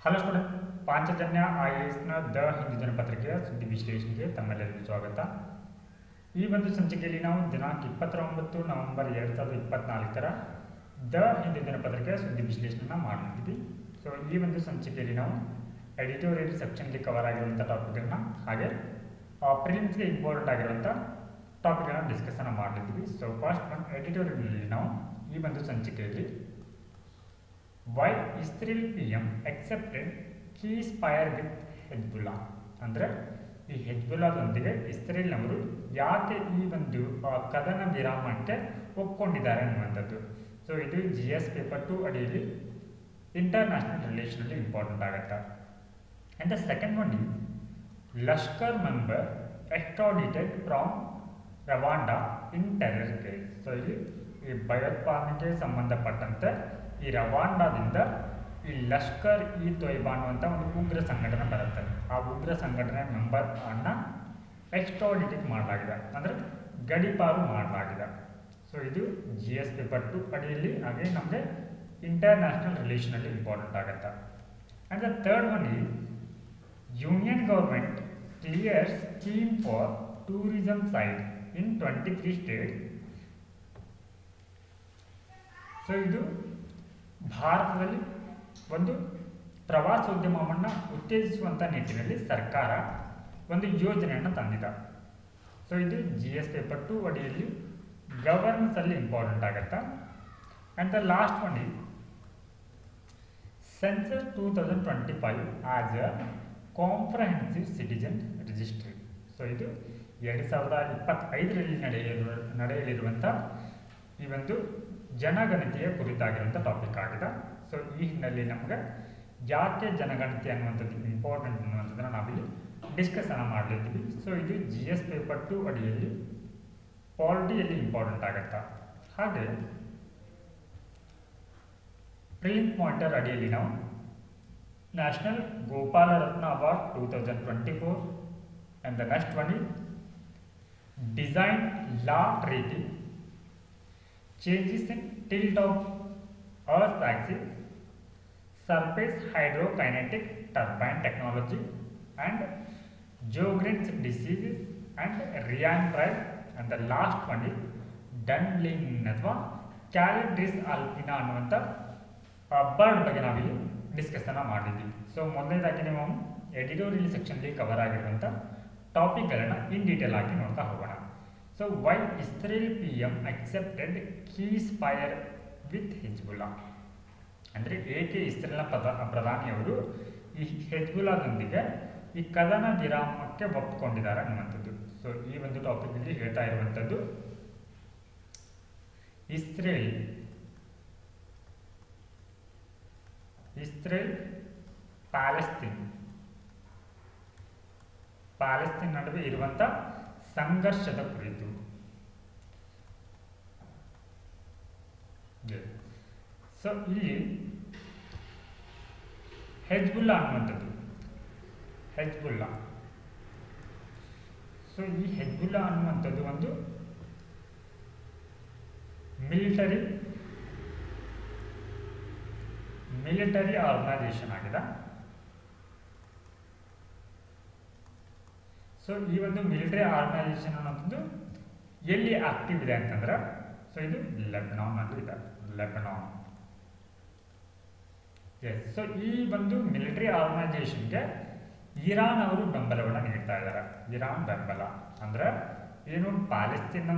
Hello student, Panchajanya IASನ the Hindu ದಿನಪತ್ರಿಕೆಯ ಸುದ್ದಿ ವಿಶ್ಲೇಷಣೆಗೆ ತಮ್ಮೆಲ್ಲರಿಗೂ ಸ್ವಾಗತ. ಈ ಒಂದು ಸಂಚಿಕೆಯಲ್ಲಿ ನಾವು ದಿನಾಂಕ 29 ನವೆಂಬರ್ 2024 ದ ಹಿಂದೂ ದಿನಪತ್ರಿಕೆಯ ಸುದ್ದಿ ವಿಶ್ಲೇಷಣೆಯನ್ನು ಮಾಡಲಿದ್ದೀವಿ. ಸೊ ಈ ಒಂದು ಸಂಚಿಕೆಯಲ್ಲಿ ನಾವು ಎಡಿಟೋರಿಯಲ್ ಸೆಕ್ಷನ್ಗೆ ಕವರ್ ಆಗಿರುವಂಥ ಟಾಪಿಕ್ಗಳನ್ನ ಹಾಗೆ ಪ್ರಿಲಿಮ್ಸ್ಗೆ ಇಂಪಾರ್ಟೆಂಟ್ ಆಗಿರುವಂಥ ಟಾಪಿಕ್ಗಳನ್ನ ಡಿಸ್ಕಷನ್ ಮಾಡಲಿದ್ದೀವಿ. ಸೊ ಫಸ್ಟ್ ಒಂದು ಎಡಿಟೋರಿಯಲ್ನಲ್ಲಿ ನಾವು ಈ ಒಂದು ಸಂಚಿಕೆಯಲ್ಲಿ why Israel PM accepted ceasefire with Hezbollah ಅಂದರೆ ಈ ಹೆಜ್ಬುಲ್ಲಾದೊಂದಿಗೆ ಇಸ್ರೇಲ್ನವರು ಯಾಕೆ ಈ ಒಂದು ಕದನ ವಿರಾಮಕ್ಕೆ ಒಪ್ಕೊಂಡಿದ್ದಾರೆ ಅನ್ನುವಂಥದ್ದು. ಸೊ ಇದು GS ಪೇಪರ್ 2 ಅಡಿಯಲ್ಲಿ ಇಂಟರ್ನ್ಯಾಷನಲ್ ರಿಲೇಷನಲ್ಲಿ ಇಂಪಾರ್ಟೆಂಟ್ ಆಗುತ್ತೆ. And the second one is Lashkar member extradited from Rwanda in terror case. So ಇಲ್ಲಿ ಈ ಭಯೋತ್ಪಾದನೆಗೆ ಸಂಬಂಧಪಟ್ಟಂತೆ ಈ ರವಾಂಡಾದಿಂದ ಈ ಲಷ್ಕರ್ ಇ ತೊಯ್ಬಾ ಅನ್ನುವಂಥ ಒಂದು ಉಗ್ರ ಸಂಘಟನೆ ಬರುತ್ತೆ. ಆ ಉಗ್ರ ಸಂಘಟನೆ ಮೆಂಬರ್ ಅನ್ನ ಎಕ್ಸ್ಟ್ರಾಡಿಟೆಡ್ ಮಾಡಲಾಗಿದೆ, ಅಂದರೆ ಗಡೀಪಾರು ಮಾಡಲಾಗಿದೆ. ಸೊ ಇದು GS ಪೇಪರ್ 2 ಅಡಿಯಲ್ಲಿ ಹಾಗೆ ನಮಗೆ ಇಂಟರ್ನ್ಯಾಷನಲ್ ರಿಲೇಷನಲ್ಲಿ ಇಂಪಾರ್ಟೆಂಟ್ ಆಗುತ್ತೆ. And the third one is union government clears scheme for tourism site in 23 states. So ಇದು ಭಾರತದಲ್ಲಿ ಒಂದು ಪ್ರವಾಸೋದ್ಯಮವನ್ನು ಉತ್ತೇಜಿಸುವಂಥ ನಿಟ್ಟಿನಲ್ಲಿ ಸರ್ಕಾರ ಒಂದು ಯೋಜನೆಯನ್ನು ತಂದಿದೆ. ಸೊ ಇದು GS ಪೇಪರ್ 2 ಅಡಿಯಲ್ಲಿ ಗವರ್ನೆನ್ಸಲ್ಲಿ ಇಂಪಾರ್ಟೆಂಟ್ ಆಗುತ್ತೆ. And the last one is census 2025 as a comprehensive citizen registry. So ಇದು 2025ರಲ್ಲಿ ನಡೆಯಲಿರುವಂಥ ಈ ಒಂದು ಜನಗಣತಿಯ ಕುರಿತಾಗಿರುವಂಥ ಟಾಪಿಕ್ ಆಗಿದೆ. ಸೊ ಈ ಹಿನ್ನೆಲೆ ನಮಗೆ ಯಾಕೆ ಜನಗಣತಿ ಅನ್ನುವಂಥದ್ದು ಇಂಪಾರ್ಟೆಂಟ್ ಅನ್ನುವಂಥದ್ದನ್ನು ನಾವಿಲ್ಲಿ ಡಿಸ್ಕಷನ್ ಮಾಡಲಿದ್ದೀವಿ. ಸೊ ಇದು GS ಪೇಪರ್ 2 ಅಡಿಯಲ್ಲಿ ಪಾಲಿಟಿಯಲ್ಲಿ ಇಂಪಾರ್ಟೆಂಟ್ ಆಗುತ್ತೆ. ಹಾಗೆ ಪ್ರಿಲಿಮ್ ಪಾಯಿಂಟರ್ ಅಡಿಯಲ್ಲಿ ನಾವು national Gopal Ratna award 2024 and the next one is design law treaty changes in tilt of Earth's axis, surface hydrokinetic turbine technology, and Sjogren's diseases and Ryan tribe, and the last one is Dunlin ಅಥವಾ ಕ್ಯಾಲಿಡ್ರಿಸ್ ಆಲ್ಪಿನಾ ಅನ್ನುವಂಥ bird ಬಗ್ಗೆ ನಾವಿಲ್ಲಿ discussion ಮಾಡಿದ್ವಿ. So ಮೊದಲನೇದಾಗಿ ನಾವು editorial ಸೆಕ್ಷನ್ಲಿ cover ಆಗಿರುವಂಥ ಟಾಪಿಕ್ಗಳನ್ನು in detail ಆಗಿ ನೋಡ್ತಾ ಹೋಗೋಣ. So why Israel PM accepted ceasefire with Hezbollah ಅಂದರೆ ಏಕೆ ಇಸ್ರೇಲ್ನ ಪ್ರಧಾನಿಯವರು ಈ ಹೆಜ್ಬುಲ್ಲಾದೊಂದಿಗೆ ಈ ಕದನ ವಿರಾಮಕ್ಕೆ ಒಪ್ಪಿಕೊಂಡಿದ್ದಾರೆ ಅನ್ನುವಂಥದ್ದು. ಸೊ ಈ ಒಂದು ಟಾಪಿಕಲ್ಲಿ ಹೇಳ್ತಾ ಇರುವಂಥದ್ದು ಇಸ್ರೇಲ್ ಪ್ಯಾಲೆಸ್ತೀನ್ ನಡುವೆ ಇರುವಂಥ ಸಂಘರ್ಷದ ಕುರಿತು. ಸೊ ಇಲ್ಲಿ ಹೆಜ್ಬುಲ್ಲಾ ಅನ್ನುವಂಥದ್ದು ಸೊ ಈ ಹೆಜ್ಬುಲ್ಲಾ ಅನ್ನುವಂಥದ್ದು ಒಂದು ಮಿಲಿಟರಿ ಆರ್ಗನೈಸೇಷನ್ ಆಗಿದೆ. ಸೊ ಈ ಒಂದು ಮಿಲಿಟರಿ ಆರ್ಗನೈಸೇಷನ್ ಅನ್ನೋದು ಎಲ್ಲಿ ಆಕ್ಟಿವ್ ಇದೆ ಅಂತಂದ್ರೆ ಸೊ ಇದು ಲೆಬನಾನ್ ಅಲ್ಲಿ ಇದೆ. ಸೊ ಈ ಒಂದು ಮಿಲಿಟರಿ ಆರ್ಗನೈಸೇಷನ್ಗೆ ಇರಾನ್ ಅವರು ಬೆಂಬಲವನ್ನು ನೀಡ್ತಾ ಇದ್ದಾರೆ. ಇರಾನ್ ಬೆಂಬಲ ಅಂದ್ರೆ ಏನು ಪ್ಯಾಲೆಸ್ತೀನ್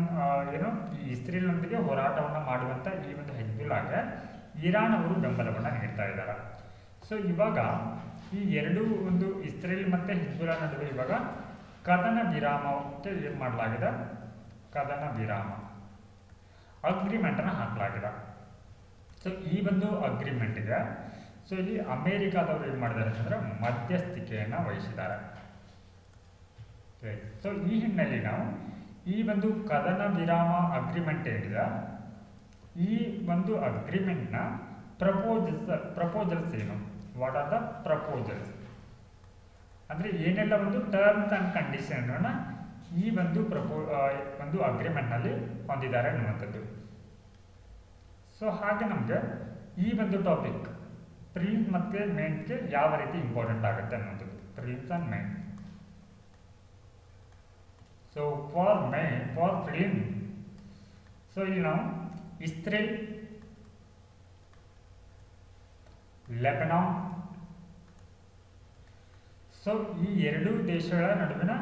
ಏನು ಈ ಇಸ್ರೇಲ್ನೊಂದಿಗೆ ಹೋರಾಟವನ್ನು ಮಾಡುವಂಥ ಈ ಒಂದು ಹೆಜ್ಬುಲ್ಲಾಗೆ ಇರಾನ್ ಅವರು ಬೆಂಬಲವನ್ನು ನೀಡ್ತಾ ಇದ್ದಾರೆ. ಸೊ ಇವಾಗ ಈ ಎರಡು ಒಂದು ಇಸ್ರೇಲ್ ಮತ್ತು ಹೆಜ್ಬುಲ್ಲಾ ನಡುವೆ ಇವಾಗ ಕದನ ವಿರಾಮಕ್ಕೆ ಏನು ಮಾಡಲಾಗಿದೆ, ಕದನ ವಿರಾಮ ಅಗ್ರಿಮೆಂಟನ್ನು ಹಾಕಲಾಗಿದೆ. ಸೊ ಈ ಒಂದು ಅಗ್ರಿಮೆಂಟ್ಗೆ ಸೊ ಇಲ್ಲಿ ಅಮೇರಿಕಾದವರು ಏನು ಮಾಡಿದ್ದಾರೆ ಅಂತಂದರೆ ಮಧ್ಯಸ್ಥಿಕೆಯನ್ನು ವಹಿಸಿದ್ದಾರೆ. ಸೊ ಈ ಹಿನ್ನೆಲೆ ನಾವು ಈ ಒಂದು ಕದನ ವಿರಾಮ ಅಗ್ರಿಮೆಂಟ್ ಏನಿದೆ ಈ ಒಂದು ಅಗ್ರಿಮೆಂಟ್ನ ಪ್ರಪೋಸಲ್ಸ್ ಏನು, ವಾಟ್ ಆರ್ ದ ಪ್ರಪೋಸಲ್ಸ್ ಅಂದರೆ ಏನೆಲ್ಲ ಒಂದು ಟರ್ಮ್ಸ್ ಆ್ಯಂಡ್ ಕಂಡೀಷನ್ನ ಈ ಒಂದು ಅಗ್ರಿಮೆಂಟ್ನಲ್ಲಿ ಹೊಂದಿದ್ದಾರೆ ಅನ್ನುವಂಥದ್ದು. ಸೊ ಹಾಗೆ ನಮಗೆ ಈ ಒಂದು ಟಾಪಿಕ್ ಪ್ರಿಲಿಮ್ಸ್ ಮತ್ತು ಮೇನ್ಸ್ಗೆ ಯಾವ ರೀತಿ ಇಂಪಾರ್ಟೆಂಟ್ ಆಗುತ್ತೆ ಅನ್ನೋದು prelims and mains. So for prelim, so ಇಲ್ಲಿ ನಾವು ಇಸ್ರೇಲ್, ಲೆಬನಾನ್, ಸೊ ಈ ಎರಡೂ ದೇಶಗಳ ನಡುವಿನ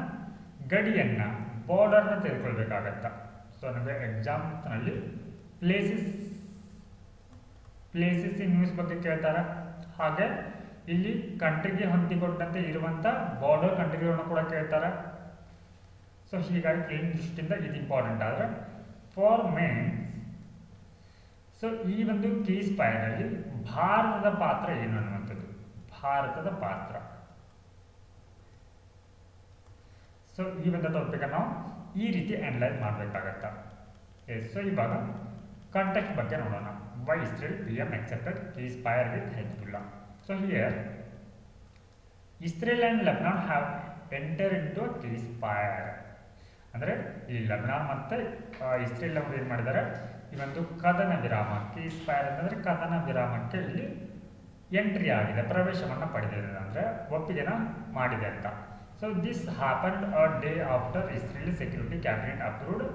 ಗಡಿಯನ್ನು ಬಾರ್ಡರ್ನ ತೆಗೆದುಕೊಳ್ಬೇಕಾಗತ್ತ. ಸೊ ನಮಗೆ ಎಕ್ಸಾಮ್ನಲ್ಲಿ ಪ್ಲೇಸಸ್ ಇನ್ ನ್ಯೂಸ್ ಬಗ್ಗೆ ಕೇಳ್ತಾರೆ. ಹಾಗೆ ಇಲ್ಲಿ ಕಂಟ್ರಿಗೆ ಹೊಂದಿಕೊಂಡಂತೆ ಇರುವಂಥ ಬಾರ್ಡರ್ ಕಂಟ್ರಿಗಳನ್ನು ಕೂಡ ಕೇಳ್ತಾರೆ. ಸೊ ಹೀಗಾಗಿ ಪ್ಲೇನ್ ದೃಷ್ಟಿಯಿಂದ ಇದು ಇಂಪಾರ್ಟೆಂಟ್. ಆದರೆ ಫಾರ್ ಮೇನ್ಸ್, ಸೊ ಈ ಒಂದು ಕೇಸ್ ಫೈರಲ್ಲಿ ಭಾರತದ ಪಾತ್ರ ಏನು ಅನ್ನುವಂಥದ್ದು, ಭಾರತದ ಪಾತ್ರ. ಸೊ ಈ ಒಂದು ಟಾಪಿಕನ್ನು ನಾವು ಈ ರೀತಿ ಅನಲೈಸ್ ಮಾಡಬೇಕಾಗತ್ತ. ಸೊ ಇವಾಗ ಕಾಂಟೆಕ್ಸ್ಟ್ ಬಗ್ಗೆ ನೋಡೋಣ. Why Israel PM accepted ceasefire with Hezbollah. So here Israel and Lebanon have enter into ceasefire. ಅಂದರೆ ಈ ಲೆಬನಾನ್ ಮತ್ತು ಇಸ್ರೇಲ್ ಅವರು ಏನು ಮಾಡಿದ್ದಾರೆ, ಈ ಒಂದು ಕದನ ವಿರಾಮ, ಕೇಸ್ ಫೈರ್ ಅಂತಂದರೆ ಕದನ ವಿರಾಮಕ್ಕೆ ಇಲ್ಲಿ ಎಂಟ್ರಿ ಆಗಿದೆ, ಪ್ರವೇಶವನ್ನು ಪಡೆದಿದೆ, ಅಂದರೆ ಒಪ್ಪಿಗೆನ ಮಾಡಿದೆ ಅಂತ. So this happened a day after Israel security cabinet approved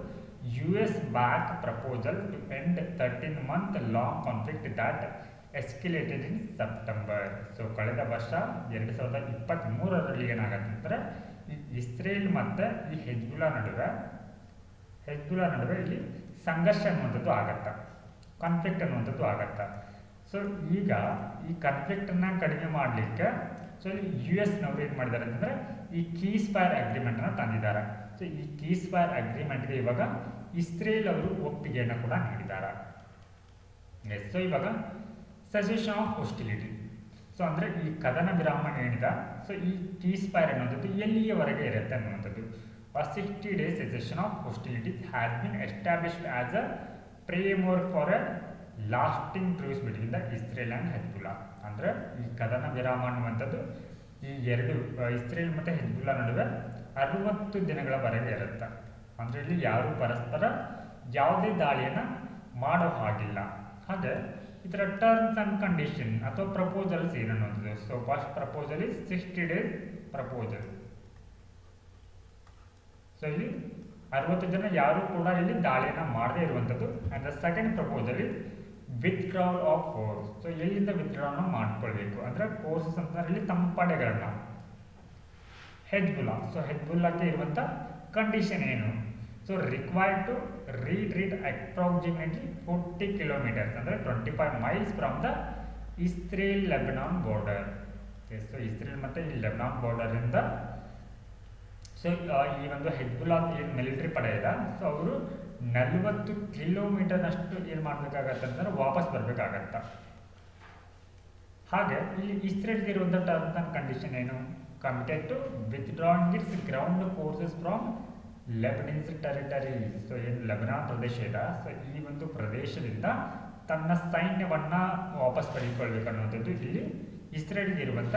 US back proposal to end 13-month long conflict that escalated in September. So ಕಳೆದ ವರ್ಷ 2023ರಲ್ಲಿ ಏನಾಗತ್ತೆ ಅಂದರೆ ಈ ಇಸ್ರೇಲ್ ಮತ್ತು ಈ ಹೆಜ್ಬುಲ್ಲಾ ನಡುವೆ ಇಲ್ಲಿ ಸಂಘರ್ಷ ಅನ್ನುವಂಥದ್ದು ಆಗತ್ತೆ, ಕಾನ್ಫ್ಲಿಕ್ಟ್ ಅನ್ನುವಂಥದ್ದು ಆಗತ್ತೆ. ಸೊ ಈಗ ಈ ಕಾನ್ಫ್ಲಿಕ್ಟನ್ನು ಕಡಿಮೆ ಮಾಡಲಿಕ್ಕೆ ಸೊ ಇಲ್ಲಿ US ನವರು ಏನು ಮಾಡಿದ್ದಾರೆ ಅಂತಂದರೆ ಈ ಕೀಸ್ ಫೈರ್ ಅಗ್ರಿಮೆಂಟನ್ನು ತಂದಿದ್ದಾರೆ. ಸೊ ಈ ಕೀಸ್ ಫೈರ್ ಅಗ್ರಿಮೆಂಟ್ಗೆ ಇವಾಗ ಇಸ್ರೇಲ್ ಅವರು ಒಪ್ಪಿಗೆಯನ್ನು ಕೂಡ ನೀಡಿದ್ದಾರೆ. ಸೊ ಇವಾಗ ಸಜೆಷನ್ ಆಫ್ ಹಾಸ್ಟಿಲಿಟಿ, ಸೊ ಅಂದರೆ ಈ ಕದನ ವಿರಾಮ ಏನಿದೆ, ಸೊ ಈ ಕೀಸ್ ಫೈರ್ ಅನ್ನುವಂಥದ್ದು ಎಲ್ಲಿಯವರೆಗೆ ಇರುತ್ತೆ ಅನ್ನುವಂಥದ್ದು. 60 days cessation of hostilities has been established as a framework for a lasting truce between the Israel and Hezbollah. ಅಂದರೆ ಈ ಕದನ ವಿರಾಮ ಅನ್ನುವಂಥದ್ದು ಈ ಎರಡು ಇಸ್ರೇಲ್ ಮತ್ತು ಹೆಜ್ಬುಲ್ಲಾ ನಡುವೆ 60 ದಿನಗಳವರೆಗೆ ಇರುತ್ತೆ. ಅಂದರೆ ಇಲ್ಲಿ ಯಾರೂ ಪರಸ್ಪರ ಯಾವುದೇ ದಾಳಿಯನ್ನು ಮಾಡೋ ಹಾಗಿಲ್ಲ. ಹಾಗೆ ಇದರ ಟರ್ಮ್ಸ್ ಆ್ಯಂಡ್ ಕಂಡೀಷನ್ ಅಥವಾ ಪ್ರಪೋಸಲ್ಸ್ ಏನನ್ನುವಂಥದ್ದು. So first proposal is 60 days proposal. So ಇಲ್ಲಿ 60 ಜನ ಯಾರೂ ಕೂಡ ಇಲ್ಲಿ ದಾಳಿಯನ್ನು ಮಾಡದೇ ಇರುವಂಥದ್ದು. And the second proposal is withdrawal of force. So ಎಲ್ಲಿಂದ ವಿತ್ಡ್ರಾವನ್ನು ಮಾಡಿಕೊಳ್ಬೇಕು ಅಂದರೆ ಫೋರ್ಸಸ್ ಅಂತಂದರೆ ಇಲ್ಲಿ ತಮ್ಮ ಪಡೆಗಳನ್ನು. ಹೆಜ್ಬುಲ್ಲಾ, ಸೊ ಹೆಜ್ಬುಲ್ಲಾಕ್ಕೆ ಇರುವಂಥ ಕಂಡೀಷನ್ ಏನು, so required to retreat approximately 40 kilometers ಅಂದರೆ 25 miles from the Israel Lebanon border. So Israel ಮತ್ತು ಈ ಲೆಬನಾನ್ ಬಾರ್ಡರಿಂದ ಸೊ ಈ ಒಂದು ಹೆಜ್ಬುಲ್ಲಾ ಏನು ಮಿಲಿಟರಿ ಪಡೆ ಇದೆ, ಸೊ ಅವರು 40 ಕಿಲೋಮೀಟರ್ನಷ್ಟು ಏನು ಮಾಡಬೇಕಾಗತ್ತೆ ಅಂತಂದ್ರೆ ವಾಪಸ್ ಬರಬೇಕಾಗತ್ತ. ಹಾಗೆ ಇಲ್ಲಿ ಇಸ್ರೇಲ್ಗೆ ಇರುವಂಥ ಟರ್ಮ್ಸ್ ಆ್ಯಂಡ್ ಕಂಡೀಷನ್ ಏನು, committed to withdrawing its ground forces from Lebanese territory. So ಏನು ಲೆಬನಾನ್ ಪ್ರದೇಶ ಇದೆ, ಸೊ ಈ ಒಂದು ಪ್ರದೇಶದಿಂದ ತನ್ನ ಸೈನ್ಯವನ್ನು ವಾಪಸ್ ಪಡೆದುಕೊಳ್ಬೇಕು ಅನ್ನುವಂಥದ್ದು ಇಲ್ಲಿ ಇಸ್ರೇಲ್ಗೆ ಇರುವಂಥ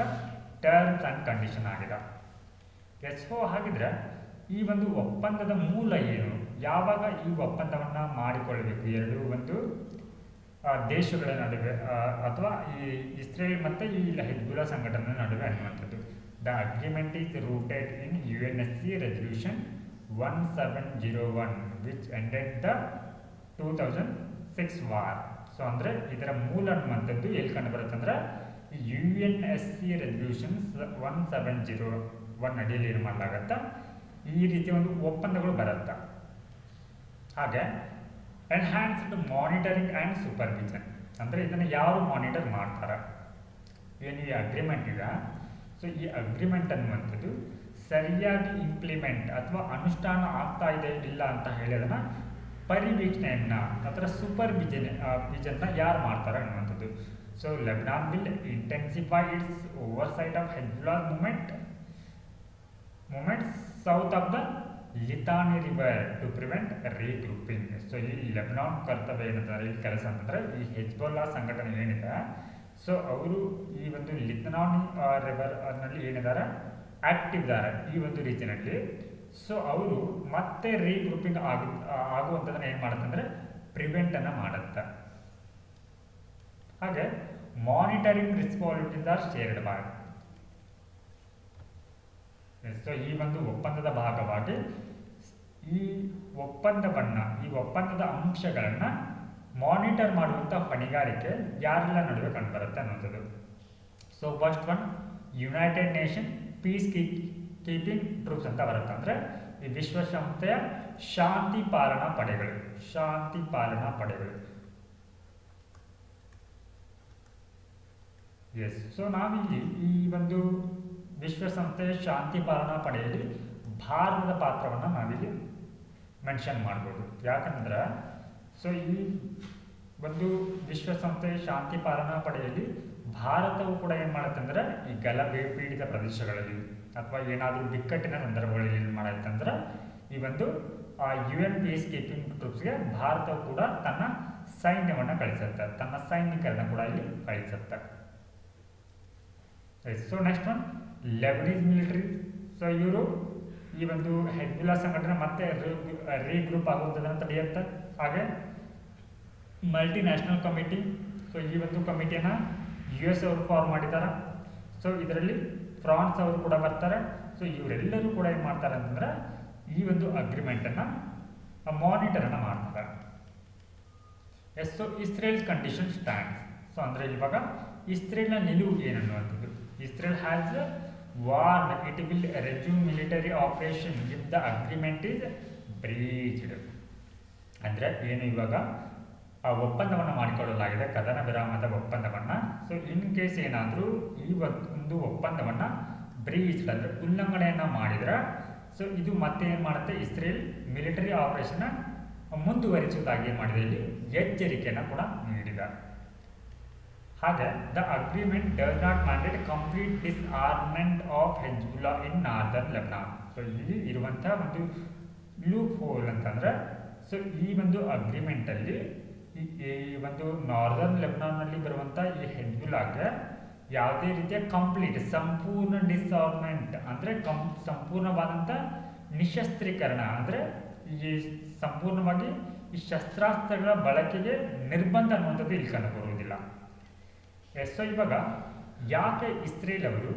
ಟರ್ಮ್ಸ್ ಆ್ಯಂಡ್ ಕಂಡೀಷನ್ ಆಗಿದೆ. ಸೊ ಹಾಗಿದ್ರೆ ಈ ಒಂದು ಒಪ್ಪಂದದ ಮೂಲ ಏನು, ಯಾವಾಗ ಈ ಒಪ್ಪಂದವನ್ನು ಮಾಡಿಕೊಳ್ಳಬೇಕು ಎರಡು ಒಂದು ದೇಶಗಳ ನಡುವೆ ಅಥವಾ ಈ ಇಸ್ರೇಲ್ ಮತ್ತು ಈ ಹೆಜ್ಬುಲ್ಲಾ ಸಂಘಟನೆ ನಡುವೆ ಅನ್ನುವಂಥದ್ದು. The agreement is rooted in UNSC resolution 1701 which ended the 2006 war. So ಅಂದರೆ ಇದರ ಮೂಲ ಅನ್ನುವಂಥದ್ದು ಎಲ್ಲಿ ಕಂಡು ಬರುತ್ತೆ ಅಂದರೆ UNSC ರೆಸಲ್ಯೂಷನ್ 1701 ಅಡಿಯಲ್ಲಿ ಏನು ಮಾಡಲಾಗತ್ತೆ, ಈ ರೀತಿಯ ಒಂದು ಒಪ್ಪಂದಗಳು ಬರುತ್ತೆ. ಹಾಗೆ ಎನ್ಹ್ಯಾನ್ಸ್ಡ್ ಮಾನಿಟರಿಂಗ್ ಆ್ಯಂಡ್ ಸೂಪರ್ವಿಷನ್, ಅಂದರೆ ಇದನ್ನು ಯಾರು ಮಾನಿಟರ್ ಮಾಡ್ತಾರೆ, ಏನು ಈ ಅಗ್ರಿಮೆಂಟ್ ಇದೆ, ಸೊ ಈ ಅಗ್ರಿಮೆಂಟ್ ಅನ್ನುವಂಥದ್ದು ಸರಿಯಾಗಿ ಇಂಪ್ಲಿಮೆಂಟ್ ಅಥವಾ ಅನುಷ್ಠಾನ ಆಗ್ತಾ ಇದೆ ಇಲ್ಲ ಅಂತ ಹೇಳಿ ಅದನ್ನು ಪರಿವೀಕ್ಷಣೆಯನ್ನು ಅಥವಾ ವಿಜನ್ನ ಯಾರು ಮಾಡ್ತಾರೆ ಅನ್ನುವಂಥದ್ದು. So Lebanon will intensify its oversight of Hezbollah movement south of the Litani river to prevent regrouping. So ಈ ಲೆಬನಾನ್ ಕರ್ತವ್ಯ ಏನಂತಾರೆ, ಈ ಕೆಲಸ ಅಂತಂದರೆ ಈ ಹೆಜ್ಬುಲ್ಲಾ ಸಂಘಟನೆ ಏನಿದೆ, ಸೊ ಅವರು ಈ ಒಂದು ಲಿತಾನಿ ರಿವರ್ ನಲ್ಲಿ ಏನಿದ್ದಾರೆ ಆಕ್ಟಿವ್ ಇದ್ದಾರೆ ಈ ಒಂದು ರೀತಿಯಲ್ಲಿ. ಸೊ ಅವರು ಮತ್ತೆ ರೀಗ್ರೂಪಿಂಗ್ ಆಗುವಂಥದ್ದನ್ನು ಏನು ಮಾಡುತ್ತೆ ಅಂದರೆ ಪ್ರಿವೆಂಟನ್ನು ಮಾಡುತ್ತೆ. ಹಾಗೆ monitoring responsibilities are shared by. So ಈ ಒಂದು ಒಪ್ಪಂದದ ಭಾಗವಾಗಿ ಈ ಒಪ್ಪಂದದ ಅಂಶಗಳನ್ನು ಮಾನಿಟರ್ ಮಾಡುವಂಥ ಹೊಣೆಗಾರಿಕೆ ಯಾರೆಲ್ಲ ನಡುವೆ ಕಂಡುಬರುತ್ತೆ ಅನ್ನೋದು. So first one, United nation piece keeping troops ಅಂತ ಬರುತ್ತೆ. ಅಂದರೆ ಈ ವಿಶ್ವಸಂಸ್ಥೆಯ ಶಾಂತಿ ಪಾಲನಾ ಪಡೆಗಳು. ಎಸ್. ಸೊ ನಾವಿಲ್ಲಿ ಈ ಒಂದು ವಿಶ್ವಸಂಸ್ಥೆಯ ಶಾಂತಿ ಪಾಲನಾ ಪಡೆಯಲ್ಲಿ ಭಾರತದ ಪಾತ್ರವನ್ನು ನಾವಿಲ್ಲಿ ಮೆನ್ಷನ್ ಮಾಡ್ಬೋದು. ಯಾಕಂದ್ರೆ ಸೊ ಈ ಒಂದು ವಿಶ್ವಸಂಸ್ಥೆಯ ಶಾಂತಿ ಪಾಲನಾ ಪಡೆಯಲ್ಲಿ ಭಾರತವು ಕೂಡ ಏನು ಮಾಡುತ್ತೆ ಅಂದರೆ ಈ ಗಲಭೆ ಪೀಡಿತ ಪ್ರದೇಶಗಳಲ್ಲಿ ಅಥವಾ ಏನಾದರೂ ಬಿಕ್ಕಟ್ಟಿನ ಸಂದರ್ಭಗಳಲ್ಲಿ ಏನು ಮಾಡತ್ತಂದ್ರೆ ಈ ಒಂದು UN ಪೀಸ್ ಕೀಪಿಂಗ್ ಟ್ರೂಪ್ಸ್ಗೆ ಭಾರತವು ಕೂಡ ತನ್ನ ಸೈನ್ಯವನ್ನು ಕಳಿಸುತ್ತೆ, ತನ್ನ ಸೈನಿಕರನ್ನು ಕೂಡ ಇಲ್ಲಿ ಕಳಿಸುತ್ತೆ. So next one, Lebanese military. So ಇವರು ಈ ಒಂದು ಹೆಜ್ಬುಲ್ಲಾ ಸಂಘಟನೆ ಮತ್ತೆ ರೀಗ್ರೂಪ್ ಆಗುವುದನ್ನು ತಡೆಯುತ್ತೆ. ಹಾಗೆ ಮಲ್ಟಿ ನ್ಯಾಷನಲ್ ಕಮಿಟಿ. ಸೊ ಈ ಒಂದು ಕಮಿಟಿಯನ್ನು US ಅವರು ಫಾರ್ಮ್ ಮಾಡಿದ್ದಾರೆ. ಸೊ ಇದರಲ್ಲಿ ಫ್ರಾನ್ಸ್ ಅವರು ಕೂಡ ಬರ್ತಾರೆ. ಸೊ ಇವರೆಲ್ಲರೂ ಕೂಡ ಏನು ಮಾಡ್ತಾರೆ ಅಂತಂದ್ರೆ ಈ ಒಂದು ಅಗ್ರಿಮೆಂಟನ್ನು ಮಾನಿಟರನ್ನು ಮಾಡ್ತಾರೆ. Yes. So Israel's condition stands. So ಅಂದರೆ ಇವಾಗ ಇಸ್ರೇಲ್ನ ನಿಲುವು ಏನನ್ನುವಂಥದ್ದು. Israel has warn it will resume military operation if the agreement is breached. ಅಂದರೆ ಏನು ಇವಾಗ ಆ ಒಪ್ಪಂದವನ್ನು ಮಾಡಿಕೊಳ್ಳಲಾಗಿದೆ, ಕದನ ವಿರಾಮದ ಒಪ್ಪಂದವನ್ನು. ಸೊ ಇನ್ ಕೇಸ್ ಏನಾದರೂ ಈ ಒಂದು ಒಪ್ಪಂದವನ್ನು ಬ್ರೀಚ್ಡ್ ಅಂದರೆ ಉಲ್ಲಂಘನೆಯನ್ನು ಮಾಡಿದ್ರೆ ಸೊ ಇದು ಮತ್ತೆ ಏನು ಮಾಡುತ್ತೆ, ಇಸ್ರೇಲ್ ಮಿಲಿಟರಿ ಆಪರೇಷನ್ನ ಮುಂದುವರಿಸುವುದಾಗಿ ಏನು ಮಾಡಿದೆ, ಇಲ್ಲಿ ಎಚ್ಚರಿಕೆಯನ್ನು ಕೂಡ ನೀಡಿದೆ. ಹಾಗೆ the agreement does not mandate complete disarmament of Hezbollah in northern Lebanon. So ಇಲ್ಲಿ ಇರುವಂಥ ಒಂದು ಲೂಪ್ ಹೋಲ್ ಅಂತಂದರೆ ಸೊ ಈ ಒಂದು ಅಗ್ರಿಮೆಂಟಲ್ಲಿ ಈ ಒಂದು ನಾರ್ದರ್ನ್ ಲೆಬನಾನ್ನಲ್ಲಿ ಬರುವಂಥ ಈ ಹೆಜ್ಬುಲ್ಲಾಗೆ ಯಾವುದೇ ರೀತಿಯ ಕಂಪ್ಲೀಟ್ ಸಂಪೂರ್ಣ ಡಿಸ್ಆರ್ಮೆಂಟ್ ಅಂದರೆ ಸಂಪೂರ್ಣವಾದಂಥ ನಿಶಸ್ತ್ರೀಕರಣ ಅಂದರೆ ಈ ಸಂಪೂರ್ಣವಾಗಿ ಈ ಶಸ್ತ್ರಾಸ್ತ್ರಗಳ ಬಳಕೆಗೆ ನಿರ್ಬಂಧ ಅನ್ನುವಂಥದ್ದು ಇಲ್ಲಿ ಕಂಡುಬರುವುದಿಲ್ಲ. ಸೊ ಇವಾಗ ಯಾಕೆ ಇಸ್ರೇಲ್ ಅವರು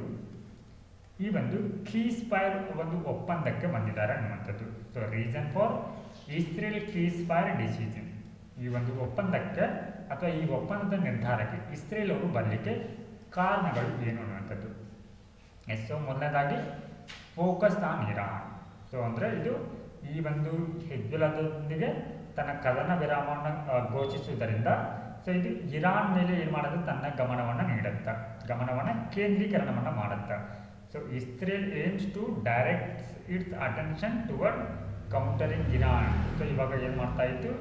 ಈ ಒಂದು ಸೀಸ್ಫೈರ್ ಒಂದು ಒಪ್ಪಂದಕ್ಕೆ ಬಂದಿದ್ದಾರೆ ಅನ್ನುವಂಥದ್ದು. So reason for Israel ceasefire decision, ಈ ಒಂದು ಒಪ್ಪಂದಕ್ಕೆ ಅಥವಾ ಈ ಒಪ್ಪಂದದ ನಿರ್ಧಾರಕ್ಕೆ ಇಸ್ರೇಲ್ ಅವರು ಬರಲಿಕ್ಕೆ ಕಾರಣಗಳು ಏನು ಅನ್ನುವಂಥದ್ದು. ಸೊ ಮೊದಲನೇದಾಗಿ ಫೋಕಸ್ ಆನ್ ಇರಾನ್. ಸೊ ಅಂದರೆ ಇದು ಈ ಒಂದು ಹೆಜ್ಬುಲ್ಲಾದೊಂದಿಗೆ ತನ್ನ ಕದನ ವಿರಾಮವನ್ನು ಘೋಷಿಸುವುದರಿಂದ ಸೊ ಇದು ಇರಾನ್ ಮೇಲೆ ಏನು ಮಾಡೋದು, ತನ್ನ ಗಮನವನ್ನು ಕೇಂದ್ರೀಕರಣವನ್ನು ಮಾಡುತ್ತೆ. So Israel aims to direct its attention toward countering Iran. So ಇವಾಗ ಏನು ಮಾಡ್ತಾ ಇತ್ತು,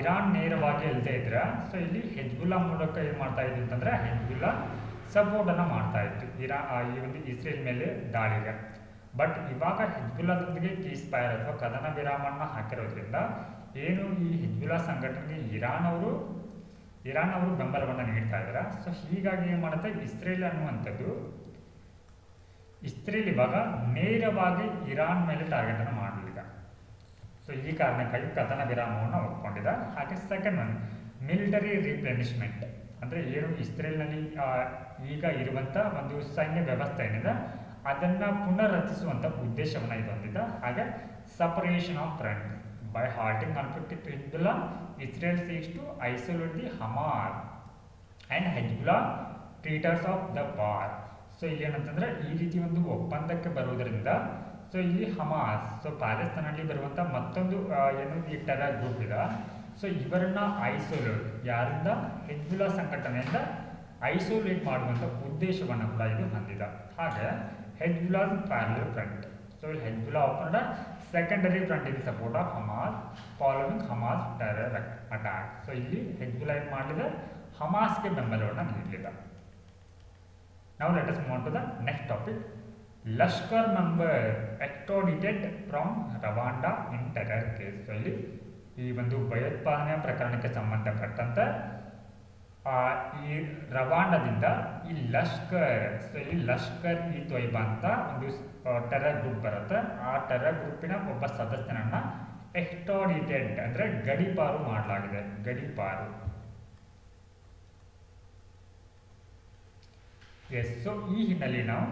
ಇರಾನ್ ನೇರವಾಗಿ ಅಲ್ಲದೆ ಇದ್ರೆ ಸೊ ಇಲ್ಲಿ ಹೆಜ್ಬುಲ್ಲಾ ಮೂಲಕ ಏನು ಮಾಡ್ತಾ ಇತ್ತು ಅಂತಂದರೆ ಹೆಜ್ಬುಲ್ಲಾ ಸಪೋರ್ಟನ್ನು ಮಾಡ್ತಾ ಇತ್ತು ಈ ಒಂದು ಇಸ್ರೇಲ್ ಮೇಲೆ ದಾಳಿಗೆ. ಬಟ್ ಇವಾಗ ಹೆಜ್ಬುಲ್ಲಾದೊಂದಿಗೆ ಸೀಸ್ಫೈರ್ ಅಥವಾ ಕದನ ವಿರಾಮವನ್ನು ಹಾಕಿರೋದ್ರಿಂದ ಏನು ಈ ಹೆಜ್ಬುಲ್ಲಾ ಸಂಘಟನೆಗೆ ಇರಾನ್ ಅವರು ಬೆಂಬಲವನ್ನು ನೀಡ್ತಾ ಇದ್ದಾರೆ. ಸೊ ಹೀಗಾಗಿ ಏನು ಮಾಡುತ್ತೆ, ಇಸ್ರೇಲ್ ಇವಾಗ ನೇರವಾಗಿ ಇರಾನ್ ಮೇಲೆ ಟಾರ್ಗೆಟನ್ನು ಮಾಡಲಿಲ್ಲ. ಸೊ ಈ ಕಾರಣಕ್ಕಾಗಿ ಕದನ ವಿರಾಮವನ್ನು ಒಪ್ಕೊಂಡಿದೆ. ಹಾಗೆ ಸೆಕೆಂಡ್ ಒನ್, ಮಿಲಿಟರಿ ರಿಪ್ಲೆನಿಶ್ಮೆಂಟ್. ಅಂದರೆ ಏನು ಇಸ್ರೇಲ್ನಲ್ಲಿ ಈಗ ಇರುವಂಥ ಒಂದು ಸೈನ್ಯ ವ್ಯವಸ್ಥೆ ಏನಿದೆ ಅದನ್ನು ಪುನರ್ರಚಿಸುವಂಥ ಉದ್ದೇಶವನ್ನು ಇದು ಹೊಂದಿದೆ. ಹಾಗೆ separation of front by halting conflict with Hezbollah, Israel seeks to isolate the Hamas and Hezbollah traitors of the war. So ಇಲ್ಲಿ ಏನಂತಂದರೆ ಈ ರೀತಿ ಒಂದು ಒಪ್ಪಂದಕ್ಕೆ ಬರುವುದರಿಂದ ಸೊ ಇಲ್ಲಿ ಹಮಾಸ್, ಸೊ ಪ್ಯಾಲೆಸ್ತೈನಲ್ಲಿ ಬರುವಂಥ ಮತ್ತೊಂದು ಏನು ಈ ಟೆರರ್ ಗ್ರೂಪ್ ಇದೆ, ಸೊ ಇವರನ್ನು ಐಸೋಲೇಟ್ ಯಾರಿಂದ, ಹೆಜ್ಬುಲ್ಲಾ ಸಂಘಟನೆಯಿಂದ ಐಸೋಲೇಟ್ ಮಾಡುವಂಥ ಉದ್ದೇಶವನ್ನು ಕೂಡ ಇದು ಹೊಂದಿದೆ. ಹಾಗೆ ಹೆಜ್ಬುಲ್ಲಾಸ್ ಪ್ಯಾರಲಲ್ ಫ್ರಂಟ್. ಸೊ ಇಲ್ಲಿ Hezbollah opened secondary front in support of Hamas following Hamas terror attack. So ಇಲ್ಲಿ ಹೆಜ್ಬುಲ್ಲಾ ಏನು ಮಾಡಲಿದೆ, ಹಮಾಸ್ಗೆ ಬೆಂಬಲವನ್ನು ನೀಡಲಿದೆ. Now let us move on to the next topic. Lashkar member extradited from Rwanda in terror case. So ಇಲ್ಲಿ ಈ ಒಂದು ಭಯೋತ್ಪಾದನೆ ಪ್ರಕರಣಕ್ಕೆ ಸಂಬಂಧಪಟ್ಟಂತೆ ಈ ರವಾಂಡದಿಂದ ಈ ಲಷ್ಕರ್ ಇ ತೊಯ್ಬಾ ಅಂತ ಒಂದು ಟೆರರ್ ಗ್ರೂಪ್ ಬರುತ್ತೆ. ಆ ಟೆರರ್ ಗ್ರೂಪಿನ ಒಬ್ಬ ಸದಸ್ಯನನ್ನು ಎಕ್ಸ್ಟ್ರಾಡಿಟೆಡ್ ಅಂದರೆ ಗಡೀಪಾರು ಮಾಡಲಾಗಿದೆ. ಎಸ್. ಸೊ ಈ ಹಿನ್ನೆಲೆ ನಾವು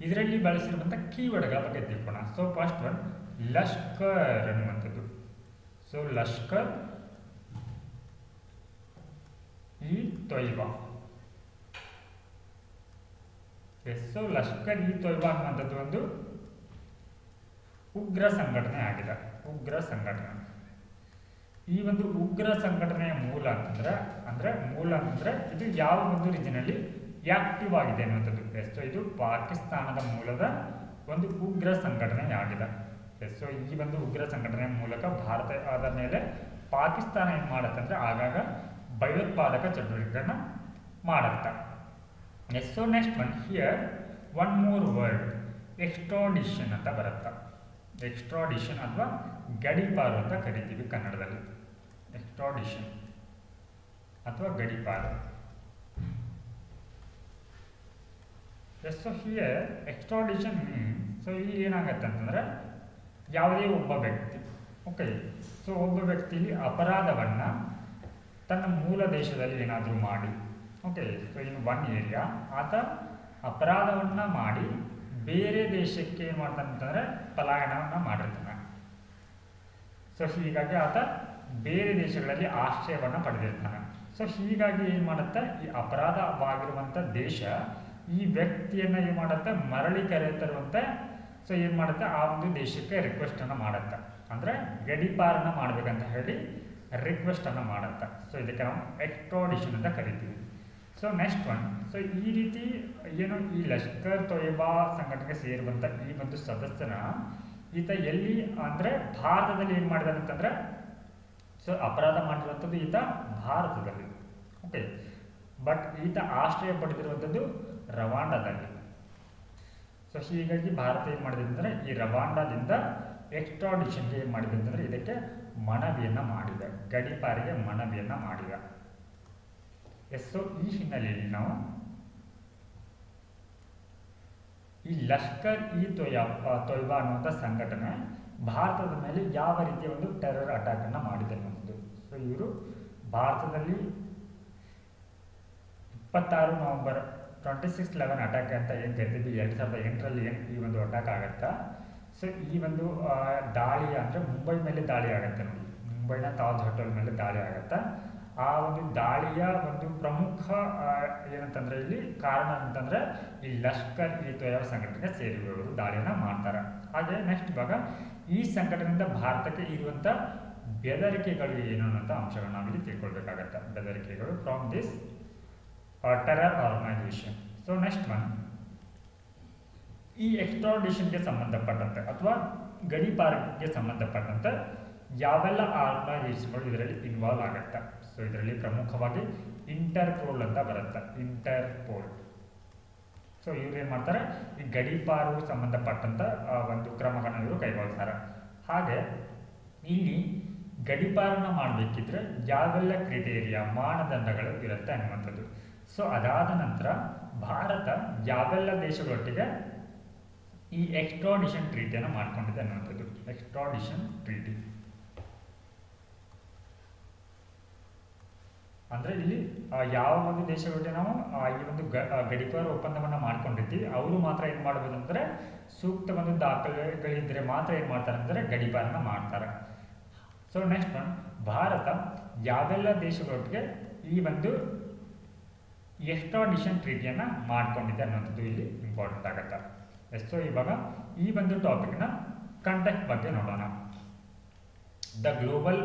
ಇದರಲ್ಲಿ ಬಳಸಿರುವಂಥ ಕೀವರ್ಡ್ಗಳ ಬಗ್ಗೆ ತಿಳ್ಕೋಣ. ಸೊ ಫಸ್ಟ್ ಒನ್ ಲಷ್ಕರ್ ಅನ್ನುವಂಥದ್ದು. So Lashkar e Taiba. Yes. So Lashkar e Taiba ಅನ್ನುವಂಥದ್ದು ಒಂದು ಉಗ್ರ ಸಂಘಟನೆ ಆಗಿದೆ. ಉಗ್ರ ಸಂಘಟನೆ. ಈ ಒಂದು ಉಗ್ರ ಸಂಘಟನೆಯ ಮೂಲ ಅಂತಂದ್ರೆ ಇದು ಯಾವ ಒಂದು ರೀಜನಲ್ಲಿ ಆಕ್ಟಿವ್ ಆಗಿದೆ ಅನ್ನುವಂಥದ್ದು. ಎಸ್. ಸೊ ಇದು ಪಾಕಿಸ್ತಾನದ ಮೂಲದ ಒಂದು ಉಗ್ರ ಸಂಘಟನೆ ಆಗಿದೆ. ಎಸ್. ಸೊ ಈ ಒಂದು ಉಗ್ರ ಸಂಘಟನೆಯ ಮೂಲಕ ಭಾರತದ ಮೇಲೆ ಪಾಕಿಸ್ತಾನ ಏನು ಮಾಡುತ್ತೆ ಅಂದರೆ ಆಗಾಗ ಭಯೋತ್ಪಾದಕ ಚಟುವಟಿಕೆಗಳನ್ನ ಮಾಡುತ್ತೆ. Yes. So next one here one more word extradition ಅಂತ ಬರುತ್ತೆ. ಎಕ್ಸ್ಟ್ರಾಡಿಷನ್ ಅಥವಾ ಗಡೀಪಾರು ಅಂತ ಕರಿತೀವಿ ಕನ್ನಡದಲ್ಲಿ. ಎಕ್ಸ್ಟ್ರಾಡಿಷನ್ ಅಥವಾ ಗಡೀಪಾರು. ಎಸ್. ಸೊ ಹಿಯರ್ ಎಕ್ಸ್ಟ್ರಾಡಿಷನ್ ಸೊ ಇಲ್ಲಿ ಏನಾಗುತ್ತೆ ಅಂತಂದರೆ ಯಾವುದೇ ಒಬ್ಬ ವ್ಯಕ್ತಿ, ಓಕೆ, ಸೊ ಒಬ್ಬ ವ್ಯಕ್ತಿಲಿ ಅಪರಾಧವನ್ನು ತನ್ನ ಮೂಲ ದೇಶದಲ್ಲಿ ಏನಾದರೂ ಮಾಡಿ, okay, so in one area ಆತ ಅಪರಾಧವನ್ನು ಮಾಡಿ ಬೇರೆ ದೇಶಕ್ಕೆ ಏನು ಮಾಡ್ತಾನೆ ಅಂತಂದರೆ ಪಲಾಯನವನ್ನು ಮಾಡಿರ್ತಾನೆ. ಸೊ ಹೀಗಾಗಿ ಆತ ಬೇರೆ ದೇಶಗಳಲ್ಲಿ ಆಶ್ರಯವನ್ನು ಪಡೆದಿರ್ತಾನೆ. ಸೊ ಹೀಗಾಗಿ ಏನು ಮಾಡುತ್ತೆ, ಈ ಅಪರಾಧವಾಗಿರುವಂಥ ದೇಶ ಈ ವ್ಯಕ್ತಿಯನ್ನು ಏನು ಮಾಡುತ್ತೆ, ಮರಳಿ ಕರೆತರುವಂತೆ ಸೊ ಏನು ಮಾಡುತ್ತೆ, ಆ ಒಂದು ದೇಶಕ್ಕೆ ರಿಕ್ವೆಸ್ಟನ್ನು ಮಾಡುತ್ತೆ. ಅಂದರೆ ಗಡೀಪಾರನ್ನು ಮಾಡಬೇಕಂತ ಹೇಳಿ ರಿಕ್ವೆಸ್ಟನ್ನು ಮಾಡುತ್ತೆ. ಸೊ ಇದಕ್ಕೆ ನಾವು ಎಕ್ಸ್ಟ್ರಾಡಿಷನ್ ಅಂತ ಕರಿತೀವಿ. ಸೊ ನೆಕ್ಸ್ಟ್ ಒನ್, ಸೊ ಈ ರೀತಿ ಏನು ಈ ಲಷ್ಕರ್ ತೊಯ್ಬಾ ಸಂಘಟನೆಗೆ ಸೇರುವಂಥ ಈ ಒಂದು ಸದಸ್ಯನ ಈತ ಎಲ್ಲಿ ಅಂದರೆ ಭಾರತದಲ್ಲಿ ಏನು ಮಾಡಿದಾನೆ ಅಂತಂದರೆ, ಸೊ ಅಪರಾಧ ಮಾಡಿರುವಂಥದ್ದು ಈತ ಭಾರತದಲ್ಲಿ, ಓಕೆ, ಬಟ್ ಈತ ಆಶ್ರಯ ಪಡೆದಿರುವಂಥದ್ದು ರವಾಂಡದಲ್ಲಿ. ಸೊ ಹೀಗಾಗಿ ಭಾರತ ಏನು ಮಾಡಿದೆ ಅಂದರೆ ಈ ರವಾಂಡದಿಂದ ಎಕ್ಸ್ಟ್ರಾಡಿಷನ್ಗೆ ಏನು ಮಾಡಿದೆ ಅಂತಂದರೆ ಇದಕ್ಕೆ ಮನವಿಯನ್ನು ಮಾಡಿದೆ, ಗಡೀಪಾರಿಗೆ ಮನವಿಯನ್ನು ಮಾಡಿದೆ. ಎಸ್. ಸೊ ಈ ಹಿನ್ನೆಲೆಯಲ್ಲಿ ನಾವು ಈ ಲಷ್ಕರ್ ಇ ತೊಯ್ಬಾ ಅನ್ನುವಂಥ ಸಂಘಟನೆ ಭಾರತದ ಮೇಲೆ ಯಾವ ರೀತಿಯ ಒಂದು ಟೆರರ್ ಅಟ್ಯಾಕನ್ನು ಮಾಡಿದೆ ಅನ್ನೋದು. ಸೊ ಇವರು ಭಾರತದಲ್ಲಿ 26 ನವೆಂಬರ್ 26/11 ಅಟ್ಯಾಕ್ ಅಂತ ಏನು ಕರಿತೀವಿ, 2008ರಲ್ಲಿ ಏನು ಈ ಒಂದು ಅಟ್ಯಾಕ್ ಆಗುತ್ತಾ. ಸೊ ಈ ಒಂದು ದಾಳಿ ಅಂದರೆ ಮುಂಬೈ ಮೇಲೆ ದಾಳಿ ಆಗುತ್ತೆ ನೋಡಿ, ಮುಂಬೈನ ತಾಜ್ ಹೋಟೆಲ್ ಮೇಲೆ ದಾಳಿ ಆಗುತ್ತೆ. ಆ ಒಂದು ದಾಳಿಯ ಒಂದು ಪ್ರಮುಖ ಏನಂತಂದರೆ ಇಲ್ಲಿ ಕಾರಣ ಅಂತಂದರೆ ಈ ಲಷ್ಕರ್ ಇ ತೊಯ್ಬಾ ಸಂಘಟನೆಗೆ ಸೇರಿರುವವರು ದಾಳಿಯನ್ನು ಮಾಡ್ತಾರೆ. ಹಾಗೆ ನೆಕ್ಸ್ಟ್ ಇವಾಗ ಈ ಸಂಘಟನೆಯಿಂದ ಭಾರತಕ್ಕೆ ಇರುವಂಥ ಬೆದರಿಕೆಗಳು ಏನು ಅನ್ನೋಂಥ ಅಂಶಗಳನ್ನ ನಾವಿಲ್ಲಿ ತಿಳ್ಕೊಳ್ಬೇಕಾಗತ್ತೆ. ಬೆದರಿಕೆಗಳು from this terror organisation. So next one, ಈ ಎಕ್ಸ್ಟ್ರಾಡಿಷನ್ಗೆ ಸಂಬಂಧಪಟ್ಟಂತೆ ಅಥವಾ ಗಡೀಪಾರಿಗೆ ಸಂಬಂಧಪಟ್ಟಂತೆ ಯಾವೆಲ್ಲ ಆರ್ಗನೈಸೇಷನ್ಗಳು ಇದರಲ್ಲಿ ಇನ್ವಾಲ್ವ್ ಆಗುತ್ತೆ. ಸೊ ಇದರಲ್ಲಿ ಪ್ರಮುಖವಾಗಿ ಇಂಟರ್ಪೋಲ್ ಅಂತ ಬರುತ್ತೆ, ಇಂಟರ್ಪೋಲ್. ಸೊ ಇವ್ರು ಏನು ಮಾಡ್ತಾರೆ, ಈ ಗಡೀಪಾರು ಸಂಬಂಧಪಟ್ಟಂಥ ಒಂದು ಕ್ರಮಗಳನ್ನು ಇವರು ಕೈಗೊಳ್ತಾರೆ. ಹಾಗೆ ಇಲ್ಲಿ ಗಡೀಪಾರನ್ನ ಮಾಡಬೇಕಿದ್ರೆ ಯಾವೆಲ್ಲ ಕ್ರೈಟೇರಿಯಾ ಮಾನದಂಡಗಳು ಇರುತ್ತೆ ಅನ್ನುವಂಥದ್ದು. ಸೊ ಅದಾದ ನಂತರ ಭಾರತ ಯಾವೆಲ್ಲ ದೇಶಗಳೊಟ್ಟಿಗೆ ಈ ಎಕ್ಸ್ಟ್ರಾಡಿಷನ್ ಟ್ರೀಟಿಯನ್ನು ಮಾಡ್ಕೊಂಡಿದೆ ಅನ್ನುವಂಥದ್ದು. ಎಕ್ಸ್ಟ್ರಾಡಿಷನ್ ಟ್ರೀಟಿ ಅಂದರೆ ಇಲ್ಲಿ ಯಾವ ಒಂದು ದೇಶಗಳಿಗೆ ನಾವು ಈ ಒಂದು ಗಡೀಪಾರ ಒಪ್ಪಂದವನ್ನು ಮಾಡ್ಕೊಂಡಿರ್ತೀವಿ ಅವರು ಮಾತ್ರ ಏನು ಮಾಡ್ಬೋದು ಅಂದರೆ ಸೂಕ್ತ ಒಂದು ದಾಖಲೆಗಳಿದ್ದರೆ ಮಾತ್ರ ಏನು ಮಾಡ್ತಾರೆ ಅಂದರೆ ಗಡೀಪಾರನ ಮಾಡ್ತಾರೆ. ಸೊ ನೆಕ್ಸ್ಟ್ ಒನ್, ಭಾರತ ಯಾವೆಲ್ಲ ದೇಶಗಳೊಟ್ಟಿಗೆ ಈ ಒಂದು ಎಕ್ಸ್ಟ್ರಾಡಿಷನ್ ಟ್ರೀಟಿಯನ್ನು ಮಾಡ್ಕೊಂಡಿದೆ ಅನ್ನೋಂಥದ್ದು ಇಲ್ಲಿ ಇಂಪಾರ್ಟೆಂಟ್ ಆಗುತ್ತೆ. ಸೊ ಇವಾಗ ಈ ಒಂದು ಟಾಪಿಕ್ನ ಕಂಟೆಕ್ಟ್ ಬಗ್ಗೆ ನೋಡೋಣ. The global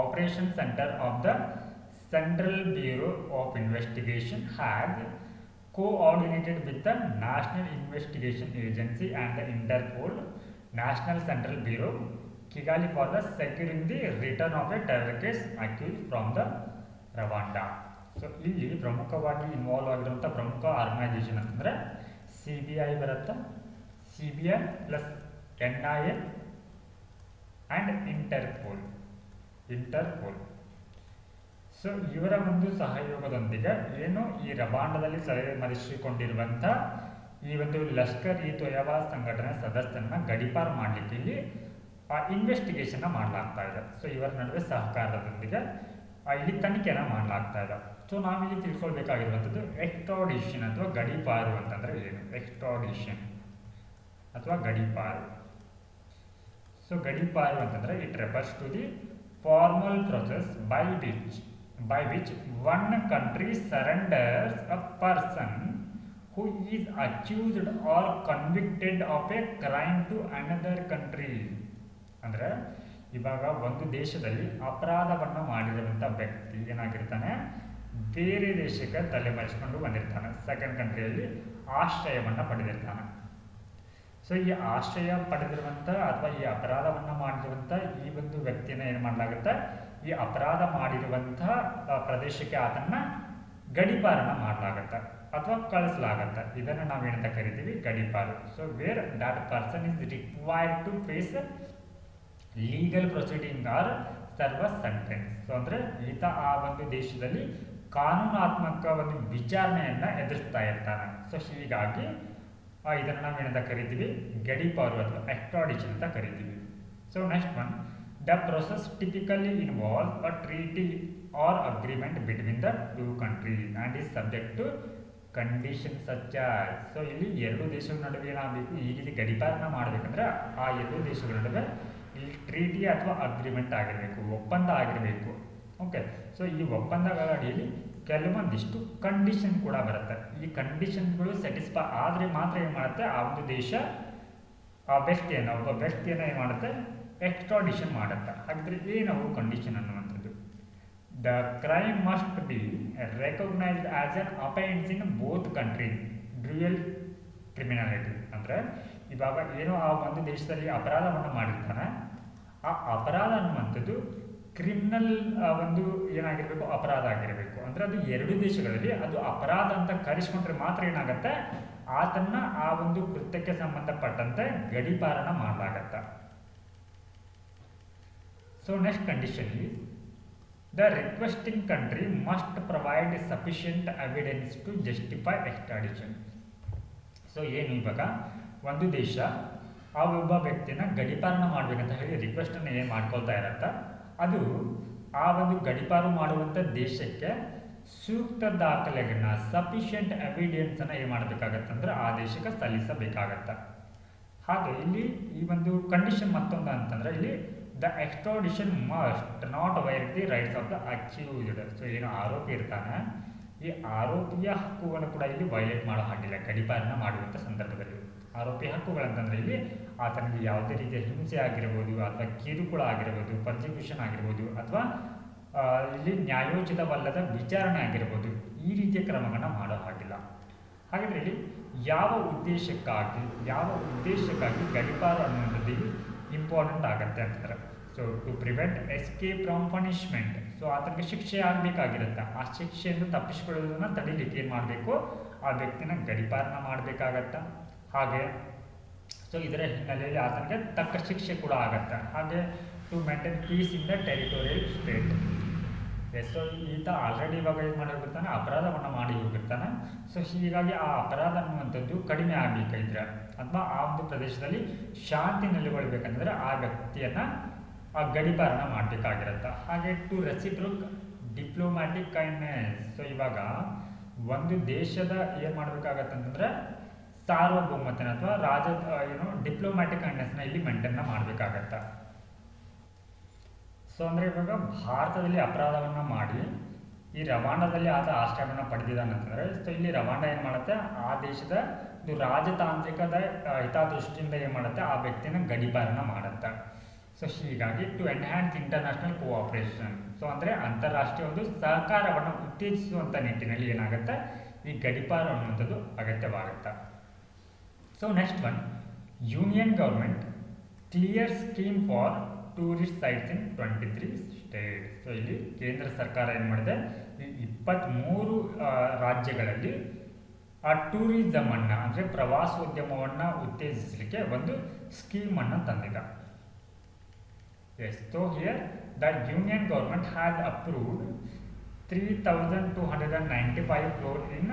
operation centre of the Central Bureau of Investigation had coordinated with the National Investigation Agency and the Interpol National Central Bureau Kigali for the securing the return of a terror case accused from the Rwanda. So ಇಲ್ಲಿ ಪ್ರಮುಖವಾಗಿ involve ಆಗಿರುವಂಥ ಪ್ರಮುಖ organisation ಅಂತಂದರೆ CBI ಬರುತ್ತೆ, CBI plus NIA and Interpol. So ಇವರ ಒಂದು ಸಹಯೋಗದೊಂದಿಗೆ ಏನು ಈ ರವಾಂಡದಲ್ಲಿ ಮರೆಸಿಕೊಂಡಿರುವಂಥ ಈ ಒಂದು ಲಷ್ಕರ್ ಇ ತೊಯ್ಬಾ ಸಂಘಟನೆ ಸದಸ್ಯರನ್ನ ಗಡೀಪಾರ ಮಾಡಲಿಕ್ಕೆ ಇಲ್ಲಿ ಇನ್ವೆಸ್ಟಿಗೇಷನ್ನ ಮಾಡಲಾಗ್ತಾ ಇದೆ. ಸೊ ಇವರ ನಡುವೆ ಸಹಕಾರದೊಂದಿಗೆ ಇಲ್ಲಿ ತನಿಖೆಯನ್ನು ಮಾಡಲಾಗ್ತಾ ಇದೆ. ಸೊ ನಾವಿಲ್ಲಿ ತಿಳ್ಕೊಳ್ಬೇಕಾಗಿರುವಂಥದ್ದು ಎಕ್ಸ್ಟ್ರಾಡಿಷನ್ ಅಥವಾ ಗಡೀಪಾರು ಅಂತಂದರೆ ಏನು? ಎಕ್ಸ್ಟ್ರಾಡಿಷನ್ ಅಥವಾ ಗಡೀಪಾರು. ಸೊ ಗಡೀಪಾರು ಅಂತಂದರೆ it refers to the formal process by which one country surrenders a person who is accused or convicted of a crime to another country. ಅಂದರೆ ಇವಾಗ ಒಂದು ದೇಶದಲ್ಲಿ ಅಪರಾಧವನ್ನು ಮಾಡಿರುವಂಥ ವ್ಯಕ್ತಿ ಏನಾಗಿರ್ತಾನೆ, ಬೇರೆ ದೇಶಕ್ಕೆ ತಲೆಮರೆಸ್ಕೊಂಡು ಬಂದಿರ್ತಾನೆ, ಸೆಕೆಂಡ್ ಕಂಟ್ರಿಯಲ್ಲಿ ಆಶ್ರಯವನ್ನು ಪಡೆದಿರ್ತಾನೆ. ಸೊ ಈ ಆಶ್ರಯ ಪಡೆದಿರುವಂಥ ಅಥವಾ ಈ ಅಪರಾಧವನ್ನು ಮಾಡಿರುವಂಥ ಈ ಒಂದು ವ್ಯಕ್ತಿಯನ್ನು ಏನು ಮಾಡಲಾಗುತ್ತೆ, ಈ ಅಪರಾಧ ಮಾಡಿರುವಂಥ ಪ್ರದೇಶಕ್ಕೆ ಆತನ್ನ ಗಡೀಪಾರನ ಮಾಡಲಾಗತ್ತೆ ಅಥವಾ ಕಳಿಸಲಾಗತ್ತೆ. ಇದನ್ನು ನಾವೇನಂತ ಕರಿತೀವಿ? ಗಡೀಪಾರು. So where that person is required to face legal proceeding or serve sentence. So ಅಂದರೆ ಈತ ಆ ಒಂದು ದೇಶದಲ್ಲಿ ಕಾನೂನಾತ್ಮಕ ಒಂದು ವಿಚಾರಣೆಯನ್ನು ಎದುರಿಸ್ತಾ ಇರ್ತಾನೆ. ಸೊ ಹೀಗಾಗಿ ಇದನ್ನು ನಾವೇನಂತ ಕರಿತೀವಿ? ಗಡೀಪಾರು ಅಥವಾ ಎಕ್ಸ್ಟ್ರಾಡಿಷನ್ ಅಂತ ಕರಿತೀವಿ. So next one, the process typically involve a treaty or agreement between the two countries and is subject to condition such as. So ಇಲ್ಲಿ ಎರಡು ದೇಶಗಳ ನಡುವೆ ಏನಾಗಬೇಕು, ಈಗ ಇಲ್ಲಿ ಗಡೀಪಾರನ ಮಾಡಬೇಕಂದ್ರೆ ಆ ಎರಡು ದೇಶಗಳ ನಡುವೆ ಇಲ್ಲಿ ಟ್ರೀಟಿ ಅಥವಾ ಅಗ್ರಿಮೆಂಟ್ ಆಗಿರಬೇಕು, ಒಪ್ಪಂದ ಆಗಿರಬೇಕು. ಓಕೆ, ಸೊ ಈ ಒಪ್ಪಂದಗಳ ಅಡಿಯಲ್ಲಿ ಕೆಲವೊಂದಿಷ್ಟು ಕಂಡೀಷನ್ ಕೂಡ ಬರುತ್ತೆ. ಈ ಕಂಡೀಷನ್ಗಳು ಸ್ಯಾಟಿಸ್ಫೈ ಆದರೆ ಮಾತ್ರ ಏನು ಮಾಡುತ್ತೆ, ಆ ಒಂದು ದೇಶ ಆ ವ್ಯಕ್ತಿಯನ್ನು, ಒಬ್ಬ ವ್ಯಕ್ತಿಯನ್ನು ಏನು ಮಾಡುತ್ತೆ, ಎಕ್ಸ್ಟ್ರಾಡಿಷನ್ ಮಾಡುತ್ತೆ. ಹಾಗಿದ್ರೆ ಏನವು ಕಂಡೀಷನ್ ಅನ್ನುವಂಥದ್ದು? The crime must be recognised as an offence in both countries dual criminality. ಅಂದರೆ ಇವಾಗ ಏನೋ ಆ ಒಂದು ದೇಶದಲ್ಲಿ ಅಪರಾಧವನ್ನು ಮಾಡಿರ್ತಾನೆ, ಆ ಅಪರಾಧ ಅನ್ನುವಂಥದ್ದು ಕ್ರಿಮಿನಲ್ ಒಂದು ಏನಾಗಿರಬೇಕು, ಅಪರಾಧ ಆಗಿರಬೇಕು. ಅಂದರೆ ಅದು ಎರಡು ದೇಶಗಳಲ್ಲಿ ಅದು ಅಪರಾಧ ಅಂತ ಕರೆಸ್ಕೊಂಡ್ರೆ ಮಾತ್ರ ಏನಾಗುತ್ತೆ, ಆತನ್ನ ಆ ಒಂದು ಕೃತ್ಯಕ್ಕೆ ಸಂಬಂಧಪಟ್ಟಂತೆ ಗಡೀಪಾರನ ಮಾಡಲಾಗತ್ತೆ. So next condition is the requesting country must provide sufficient evidence to justify extradition. So ಏನು, ಇವಾಗ ಒಂದು ದೇಶ ಆ ಒಬ್ಬ ವ್ಯಕ್ತಿನ ಗಡೀಪಾರನ ಮಾಡಬೇಕಂತ ಹೇಳಿ ರಿಕ್ವೆಸ್ಟನ್ನು ಏನು ಮಾಡ್ಕೊಳ್ತಾ ಇರತ್ತ, ಅದು ಆ ಒಂದು ಗಡೀಪಾರು ಮಾಡುವಂಥ ದೇಶಕ್ಕೆ ಸೂಕ್ತ ದಾಖಲೆಗಳನ್ನ, ಸಫಿಷಿಯಂಟ್ ಎವಿಡೆನ್ಸನ್ನು ಏನು ಮಾಡಬೇಕಾಗತ್ತಂದ್ರೆ ಆ ದೇಶಕ್ಕೆ ಸಲ್ಲಿಸಬೇಕಾಗತ್ತೆ. ಹಾಗೆ ಇಲ್ಲಿ ಈ ಒಂದು ಕಂಡೀಷನ್ ಮತ್ತೊಂದು ಅಂತಂದರೆ ಇಲ್ಲಿ the extradition must not violate the rights of the accused. So ಏನು ಆರೋಪಿ ಇರ್ತಾನೆ, ಈ ಆರೋಪಿಯ ಹಕ್ಕುಗಳನ್ನು ಕೂಡ ಇಲ್ಲಿ ವೈಲೇಟ್ ಮಾಡೋ ಹಾಗಿಲ್ಲ ಗಡೀಪಾರನ ಮಾಡುವಂಥ ಸಂದರ್ಭದಲ್ಲಿ. ಆರೋಪಿ ಹಕ್ಕುಗಳಂತಂದರೆ ಇಲ್ಲಿ ಆತನಿಗೆ ಯಾವುದೇ ರೀತಿಯ ಹಿಂಸೆ ಆಗಿರ್ಬೋದು ಅಥವಾ ಕಿರುಕುಳ ಆಗಿರ್ಬೋದು, ಪರ್ಸಿಕ್ಯೂಷನ್ ಆಗಿರ್ಬೋದು, ಅಥವಾ ಇಲ್ಲಿ ನ್ಯಾಯೋಚಿತವಲ್ಲದ ವಿಚಾರಣೆ ಆಗಿರ್ಬೋದು, ಈ ರೀತಿಯ ಕ್ರಮಗಳನ್ನು ಮಾಡೋ ಹಾಗಿಲ್ಲ. ಹಾಗಾದರೆ ಇಲ್ಲಿ ಯಾವ ಉದ್ದೇಶಕ್ಕಾಗಿ ಗಡೀಪಾರು ಅನ್ನುವಂಥದ್ದು ಇಂಪಾರ್ಟೆಂಟ್ ಆಗುತ್ತೆ ಅಂತಂದರೆ, so to prevent escape from punishment. So ಆತನಿಗೆ ಶಿಕ್ಷೆ ಆಗಬೇಕಾಗಿರುತ್ತೆ, ಆ ಶಿಕ್ಷೆಯನ್ನು ತಪ್ಪಿಸಿಕೊಳ್ಳೋದನ್ನು ತಡೀಲಿಕ್ಕೆ ಏನು ಮಾಡಬೇಕು, ಆ ವ್ಯಕ್ತಿನ ಗಡೀಪಾರನ ಮಾಡಬೇಕಾಗತ್ತೆ. ಹಾಗೆ ಸೊ ಇದರ ಹಿನ್ನೆಲೆಯಲ್ಲಿ ಆತನಿಗೆ ತಕ್ಕ ಶಿಕ್ಷೆ ಕೂಡ ಆಗತ್ತೆ. ಹಾಗೆ to maintain peace in the territorial state. So ಈತ ಆಲ್ರೆಡಿ ಇವಾಗ ಏನು ಮಾಡಿ ಹೋಗಿರ್ತಾನೆ, ಅಪರಾಧವನ್ನು ಮಾಡಿ ಹೋಗಿರ್ತಾನೆ. ಸೊ ಹೀಗಾಗಿ ಆ ಅಪರಾಧ ಅನ್ನುವಂಥದ್ದು ಕಡಿಮೆ ಆಗಬೇಕಿದ್ರೆ ಅಥವಾ ಆ ಒಂದು ಪ್ರದೇಶದಲ್ಲಿ ಶಾಂತಿ ನೆಲೆಗೊಳ್ಬೇಕಂದ್ರೆ ಆ ವ್ಯಕ್ತಿಯನ್ನು ಆ ಗಡೀಪಾರನ ಮಾಡಬೇಕಾಗಿರುತ್ತೆ. ಹಾಗೆ ಟು ರೆಸಿಪ್ರೋಕ್ ಡಿಪ್ಲೊಮ್ಯಾಟಿಕ್ ಕೈಂಡ್ನೆಸ್. ಸೊ ಇವಾಗ ಒಂದು ದೇಶದ ಏನು ಮಾಡಬೇಕಾಗತ್ತಂತಂದರೆ ಸಾರ್ವಭೌಮತೆನ ಅಥವಾ ಡಿಪ್ಲೊಮ್ಯಾಟಿಕ್ ಕೈಂಡ್ನೆಸ್ನ ಇಲ್ಲಿ ಮೇಂಟೈನ್ನ ಮಾಡಬೇಕಾಗತ್ತೆ. ಸೊ ಅಂದರೆ ಇವಾಗ ಭಾರತದಲ್ಲಿ ಅಪರಾಧವನ್ನು ಮಾಡಿ ಈ ರವಾಂಡದಲ್ಲಿ ಆತ ಆಶ್ರಯವನ್ನು ಪಡೆದಿದ್ದಾನಂತಂದರೆ, ಸೊ ಇಲ್ಲಿ ರವಾಂಡ ಏನು ಮಾಡುತ್ತೆ, ಆ ದೇಶದ ಒಂದು ರಾಜತಾಂತ್ರಿಕದ ಹಿತದೃಷ್ಟಿಯಿಂದ ಏನು ಮಾಡುತ್ತೆ, ಆ ವ್ಯಕ್ತಿನ ಗಡೀಪಾರನ ಮಾಡುತ್ತೆ. ಸೊ ಹೀಗಾಗಿ to enhance international cooperation. So ಅಂದರೆ ಅಂತಾರಾಷ್ಟ್ರೀಯ ಒಂದು ಸಹಕಾರವನ್ನು ಉತ್ತೇಜಿಸುವಂಥ ನಿಟ್ಟಿನಲ್ಲಿ ಏನಾಗುತ್ತೆ, ಈ ಗಡೀಪಾರು ಅನ್ನುವಂಥದ್ದು ಅಗತ್ಯವಾಗುತ್ತೆ. So next one, union government clear scheme for tourist sites in 23 states. So ಇಲ್ಲಿ ಕೇಂದ್ರ ಸರ್ಕಾರ ಏನು ಮಾಡಿದೆ, ಈ 23 ರಾಜ್ಯಗಳಲ್ಲಿ ಆ ಟೂರಿಸಮನ್ನು ಅಂದರೆ ಪ್ರವಾಸೋದ್ಯಮವನ್ನು ಉತ್ತೇಜಿಸಲಿಕ್ಕೆ ಒಂದು ಸ್ಕೀಮನ್ನು ತಂದಿದೆ. Yes, so here the union government has approved 3,295 crore in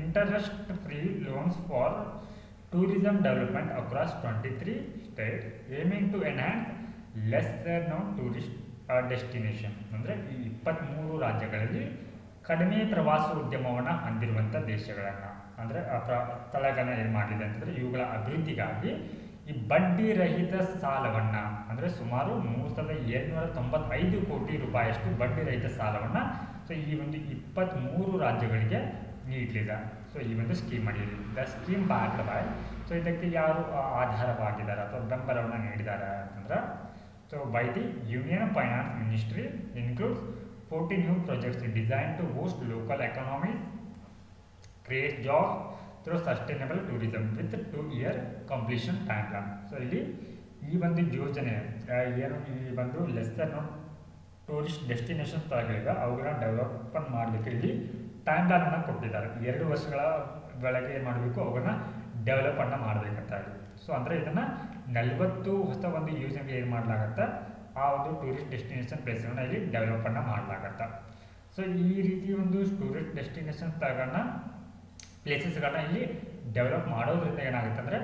interest-free loans for tourism development across 23 states, aiming to enhance lesser known tourist destination. ಅಂದರೆ ಈ 23 ರಾಜ್ಯಗಳಲ್ಲಿ ಕಡಿಮೆ ಪ್ರವಾಸೋದ್ಯಮವನ್ನು ಹೊಂದಿರುವಂಥ ದೇಶಗಳನ್ನು ಅಂದರೆ ಸ್ಥಳಗಳನ್ನ ಏನು ಮಾಡಿದೆ ಅಂತಂದರೆ ಇವುಗಳ ಅಭಿವೃದ್ಧಿಗಾಗಿ ಈ ಬಡ್ಡಿ ರಹಿತ ಸಾಲವನ್ನು ಅಂದರೆ ಸುಮಾರು 3,795 ಕೋಟಿ ರೂಪಾಯಿಯಷ್ಟು ಬಡ್ಡಿ ರಹಿತ ಸಾಲವನ್ನು ಸೊ ಈ ಒಂದು 23 ರಾಜ್ಯಗಳಿಗೆ ನೀಡಲಿದೆ. ಸೊ ಈ ಒಂದು ಸ್ಕೀಮ್ ಅಡಿಯಲ್ಲಿ the scheme backed by so ಇದಕ್ಕೆ ಯಾರು ಆಧಾರವಾಗಿದ್ದಾರೆ ಅಥವಾ ಬೆಂಬಲವನ್ನು ನೀಡಿದ್ದಾರೆ ಅಂತಂದ್ರೆ so by the union finance ministry includes 40 new projects designed to boost local economies, create jobs through sustainable tourism with 2-year completion timeline. So ಇಲ್ಲಿ ಈ ಒಂದು ಯೋಜನೆ ಏನು ಈ ಒಂದು ಲೆಸ್ಸರ್ ಟೂರಿಸ್ಟ್ ಡೆಸ್ಟಿನೇಷನ್ ಸ್ಥಳಗಳಿವೆ ಅವುಗಳನ್ನ ಡೆವಲಪ್ಮೆಂಟ್ ಮಾಡಲಿಕ್ಕೆ ಇಲ್ಲಿ ಟೈಮ್ ಲೈನನ್ನು ಕೊಟ್ಟಿದ್ದಾರೆ. 2 ವರ್ಷಗಳ ಒಳಗೆ ಏನು ಮಾಡಬೇಕು ಅವುಗಳನ್ನ ಡೆವಲಪನ್ನು ಮಾಡಬೇಕಂತ ಹೇಳಿ. ಸೊ ಅಂದರೆ ಇದನ್ನು 40 ಹೊಸ ಒಂದು ಯೋಜನೆಗೆ ಏನು ಮಾಡಲಾಗತ್ತೆ ಆ ಒಂದು ಟೂರಿಸ್ಟ್ ಡೆಸ್ಟಿನೇಷನ್ ಪ್ಲೇಸ್ಗಳನ್ನ ಇಲ್ಲಿ ಡೆವಲಪನ್ನು ಮಾಡಲಾಗತ್ತೆ. ಸೊ ಈ ರೀತಿ ಒಂದು ಟೂರಿಸ್ಟ್ ಡೆಸ್ಟಿನೇಷನ್ ಸ್ಥಳಗಳನ್ನ ಪ್ಲೇಸಸ್ಗಳನ್ನ ಇಲ್ಲಿ ಡೆವಲಪ್ ಮಾಡೋದ್ರಿಂದ ಏನಾಗುತ್ತೆ ಅಂದರೆ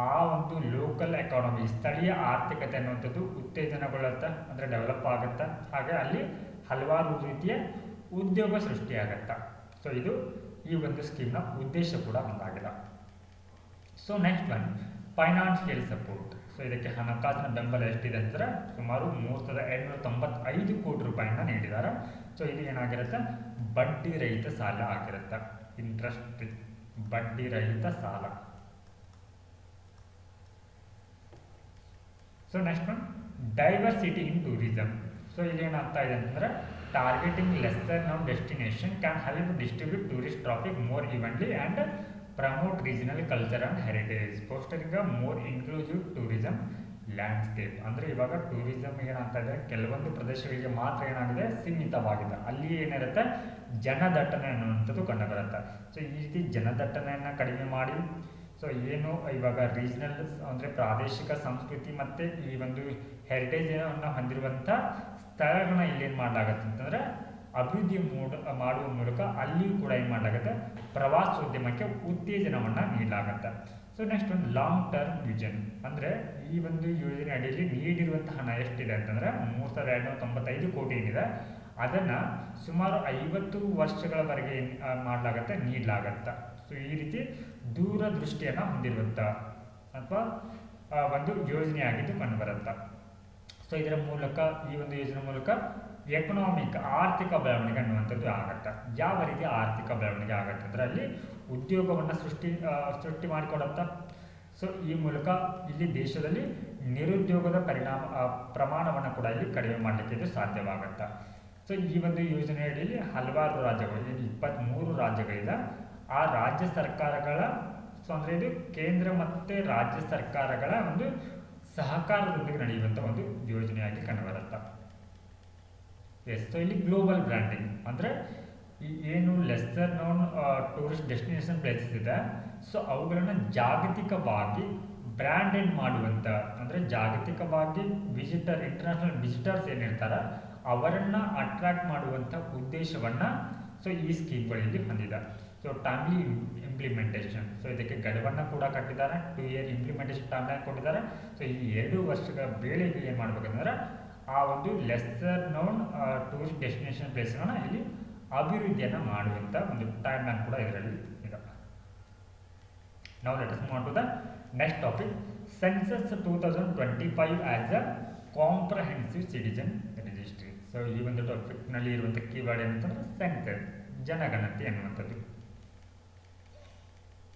ಆ ಒಂದು ಲೋಕಲ್ ಎಕಾನಮಿ ಸ್ಥಳೀಯ ಆರ್ಥಿಕತೆ ಅನ್ನುವಂಥದ್ದು ಉತ್ತೇಜನಗೊಳ್ಳುತ್ತೆ ಅಂದರೆ ಡೆವಲಪ್ ಆಗುತ್ತೆ. ಹಾಗೆ ಅಲ್ಲಿ ಹಲವಾರು ರೀತಿಯ ಉದ್ಯೋಗ ಸೃಷ್ಟಿಯಾಗತ್ತೆ. ಸೊ ಇದು ಈ ಒಂದು ಸ್ಕೀಮ್ನ ಉದ್ದೇಶ ಕೂಡ ಒಂದಾಗಿದೆ. So next one financial support. So ಇದಕ್ಕೆ ಹಣಕಾಸಿನ ಬೆಂಬಲ ಎಷ್ಟಿದೆ ಅಂದರೆ ಸುಮಾರು 3,795 ಕೋಟಿ ರೂಪಾಯಿನ ನೀಡಿದ್ದಾರೆ. ಸೊ ಇದು ಏನಾಗಿರುತ್ತೆ ಬಡ್ಡಿ ರಹಿತ ಸಾಲ ಆಗಿರುತ್ತೆ. ಇಂಟ್ರೆಸ್ಟ್ ಫ್ರೀ ಬಡ್ಡಿ ರಹಿತ ಸಾಲ. So next one diversity in tourism. So ಇಲ್ಲಿ ಏನಾಗ್ತಾ ಇದೆ ಅಂತಂದರೆ targeting lesser known destination can help distribute tourist traffic more evenly and promote regional culture and heritage fostering more inclusive tourism landscape. ಅಂದರೆ ಇವಾಗ tourism ಏನಾಗ್ತಾ ಇದೆ ಕೆಲವೊಂದು ಪ್ರದೇಶಗಳಿಗೆ ಮಾತ್ರ ಏನಾಗಿದೆ ಸೀಮಿತವಾಗಿದೆ. ಅಲ್ಲಿ ಏನಿರುತ್ತೆ ಜನದಟ್ಟಣೆ ಅನ್ನುವಂಥದ್ದು ಕಂಡುಬರುತ್ತೆ. ಸೊ ಈ ರೀತಿ ಜನದಟ್ಟಣೆಯನ್ನು ಕಡಿಮೆ ಮಾಡಿ ಸೊ ಏನು ಇವಾಗ ರೀಜನಲ್ ಅಂದರೆ ಪ್ರಾದೇಶಿಕ ಸಂಸ್ಕೃತಿ ಮತ್ತು ಈ ಒಂದು ಹೆರಿಟೇಜನ್ನು ಹೊಂದಿರುವಂಥ ಸ್ಥಳಗಳನ್ನ ಇಲ್ಲೇನು ಮಾಡಲಾಗತ್ತೆ ಅಂತಂದರೆ ಅಭಿವೃದ್ಧಿ ಮಾಡುವ ಮೂಲಕ ಅಲ್ಲಿಯೂ ಕೂಡ ಏನು ಮಾಡಲಾಗುತ್ತೆ ಪ್ರವಾಸೋದ್ಯಮಕ್ಕೆ ಉತ್ತೇಜನವನ್ನು ನೀಡಲಾಗುತ್ತೆ. ಸೊ ನೆಕ್ಸ್ಟ್ ಒಂದು ಲಾಂಗ್ ಟರ್ಮ್ ವಿಷನ್ ಅಂದರೆ ಈ ಒಂದು ಯೋಜನೆ ಅಡಿಯಲ್ಲಿ ನೀಡಿರುವಂಥ ಹಣ ಎಷ್ಟಿದೆ ಅಂತಂದರೆ 3,295 ಕೋಟಿ ಏನಿದೆ ಅದನ್ನು ಸುಮಾರು 50 ವರ್ಷಗಳವರೆಗೆ ಮಾಡಲಾಗತ್ತೆ ನೀಡಲಾಗತ್ತೆ. ಸೊ ಈ ರೀತಿ ದೂರದೃಷ್ಟಿಯನ್ನು ಹೊಂದಿರುವಂಥ ಅಥವಾ ಒಂದು ಯೋಜನೆಯಾಗಿದ್ದು ಕಂಡುಬರುತ್ತೆ. ಸೊ ಇದರ ಮೂಲಕ ಈ ಒಂದು ಯೋಜನೆ ಮೂಲಕ ಎಕನಾಮಿಕ್ ಆರ್ಥಿಕ ಬೆಳವಣಿಗೆ ಅನ್ನುವಂಥದ್ದು ಆಗುತ್ತೆ. ಯಾವ ರೀತಿ ಆರ್ಥಿಕ ಬೆಳವಣಿಗೆ ಆಗುತ್ತೆ ಅಂದರೆ ಅಲ್ಲಿ ಉದ್ಯೋಗವನ್ನು ಸೃಷ್ಟಿ ಮಾಡಿಕೊಡುತ್ತಾ. ಸೊ ಈ ಮೂಲಕ ಇಲ್ಲಿ ದೇಶದಲ್ಲಿ ನಿರುದ್ಯೋಗದ ಪ್ರಮಾಣವನ್ನು ಕೂಡ ಇಲ್ಲಿ ಕಡಿಮೆ ಮಾಡಲಿಕ್ಕೆ ಇದು ಸಾಧ್ಯವಾಗುತ್ತೆ. ಸೊ ಈ ಒಂದು ಯೋಜನೆ ಅಡಿಯಲ್ಲಿ ಹಲವಾರು ರಾಜ್ಯಗಳು 23 ರಾಜ್ಯಗಳಿದೆ. ಆ ರಾಜ್ಯ ಸರ್ಕಾರಗಳ ಸೊ ಅಂದರೆ ಇದು ಕೇಂದ್ರ ಮತ್ತು ರಾಜ್ಯ ಸರ್ಕಾರಗಳ ಒಂದು ಸಹಕಾರದೊಂದಿಗೆ ನಡೆಯುವಂಥ ಒಂದು ಯೋಜನೆಯಾಗಿ ಕಂಡುಬರುತ್ತೆ. ಎಸ್. ಸೊ ಇಲ್ಲಿ ಗ್ಲೋಬಲ್ ಬ್ರ್ಯಾಂಡಿಂಗ್ ಅಂದರೆ ಈ ಏನು lesser known tourist destination places ಇದೆ ಸೊ ಅವುಗಳನ್ನು ಜಾಗತಿಕವಾಗಿ ಬ್ರ್ಯಾಂಡೆಡ್ ಮಾಡುವಂಥ ಅಂದರೆ ಜಾಗತಿಕವಾಗಿ ಇಂಟರ್ನ್ಯಾಷನಲ್ ವಿಸಿಟರ್ಸ್ ಏನಿರ್ತಾರೆ ಅವರನ್ನು ಅಟ್ರಾಕ್ಟ್ ಮಾಡುವಂಥ ಉದ್ದೇಶವನ್ನು ಸೊ ಈ ಸ್ಕೀಮ್ಗಳಲ್ಲಿ ಹೊಂದಿದೆ. So timely implementation. ಸೊ ಇದಕ್ಕೆ ಗಡುವನ್ನು ಕೂಡ ಕಟ್ಟಿದ್ದಾರೆ. 2 year ಇಂಪ್ಲಿಮೆಂಟೇಷನ್ ಟೈಮ್ಲೈನ್ ಕೊಟ್ಟಿದ್ದಾರೆ. ಸೊ ಈ 2 ವರ್ಷಗಳ ವೇಳೆಗೆ ಏನು ಮಾಡಬೇಕಂದ್ರೆ ಆ ಒಂದು ಲೆಸ್ಸರ್ ನೋನ್ ಟೂರಿಸ್ಟ್ ಡೆಸ್ಟಿನೇಷನ್ ಪ್ಲೇಸ್ಗಳನ್ನ ಇಲ್ಲಿ ಅಭಿವೃದ್ಧಿಯನ್ನು ಮಾಡುವಂಥ ಒಂದು ಟೈಮ್ಲೈನ್ ಕೂಡ ಇದರಲ್ಲಿ ಇದೆ. ನಾವು let us move on to the next topic census 2025 as a comprehensive citizen registry. So ಈ ಒಂದು ಟಾಪಿಕ್ನಲ್ಲಿ ಇರುವಂಥ ಕೀವರ್ಡ್ ಏನಂತಂದ್ರೆ ಸೆನ್ಸಸ್ ಜನಗಣತಿ ಅನ್ನುವಂಥದ್ದು.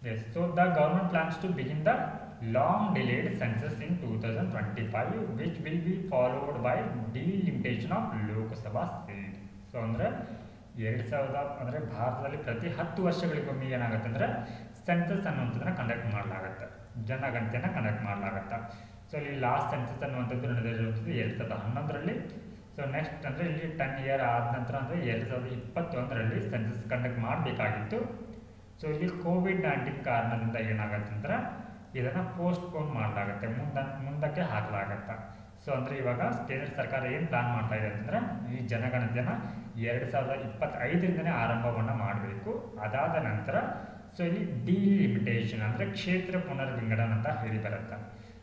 Yes, so the government plans to begin the long delayed census in 2025 which will be followed by delimitation of Lok Sabha seat. So ಅಂದರೆ 2000 ಅಂದರೆ ಭಾರತದಲ್ಲಿ ಪ್ರತಿ 10 ವರ್ಷಗಳಿಗೊಮ್ಮೆ ಏನಾಗುತ್ತೆ ಅಂದರೆ ಸೆನ್ಸಸ್ ಅನ್ನುವಂಥದ್ದನ್ನು ಕಂಡಕ್ಟ್ ಮಾಡಲಾಗುತ್ತೆ, ಜನಗಣತಿಯನ್ನು ಕಂಡಕ್ಟ್ ಮಾಡಲಾಗುತ್ತೆ. ಸೊ ಇಲ್ಲಿ ಲಾಸ್ಟ್ ಸೆನ್ಸಸ್ ಅನ್ನುವಂಥದ್ದು ನಡೆದಿರುವಂಥದ್ದು 2011ರಲ್ಲಿ. ಸೊ ನೆಕ್ಸ್ಟ್ ಅಂದರೆ ಇಲ್ಲಿ 10 year ಆದ ನಂತರ ಅಂದರೆ 2021ರಲ್ಲಿ ಸೆನ್ಸಸ್ ಕಂಡಕ್ಟ್ ಮಾಡಬೇಕಾಗಿತ್ತು. ಸೊ ಇಲ್ಲಿ ಕೋವಿಡ್-19 ಕಾರಣದಿಂದ ಏನಾಗುತ್ತೆ ಅಂದ್ರೆ ಇದನ್ನು ಪೋಸ್ಟ್ಪೋನ್ ಮಾಡಲಾಗುತ್ತೆ, ಮುಂದಕ್ಕೆ ಹಾಕಲಾಗತ್ತೆ. ಸೊ ಅಂದರೆ ಇವಾಗ ಕೇಂದ್ರ ಸರ್ಕಾರ ಏನು ಪ್ಲಾನ್ ಮಾಡ್ತಾ ಇದೆ ಅಂತಂದರೆ ಈ ಜನಗಣತಿಯನ್ನು 2025ರಿಂದನೇ ಆರಂಭವನ್ನು ಮಾಡಬೇಕು. ಅದಾದ ನಂತರ ಸೊ ಇಲ್ಲಿ ಡಿಲಿಮಿಟೇಷನ್ ಅಂದರೆ ಕ್ಷೇತ್ರ ಪುನರ್ವಿಂಗಡಣೆ ಅಂತ ಹೇಳಿ ಬರುತ್ತೆ.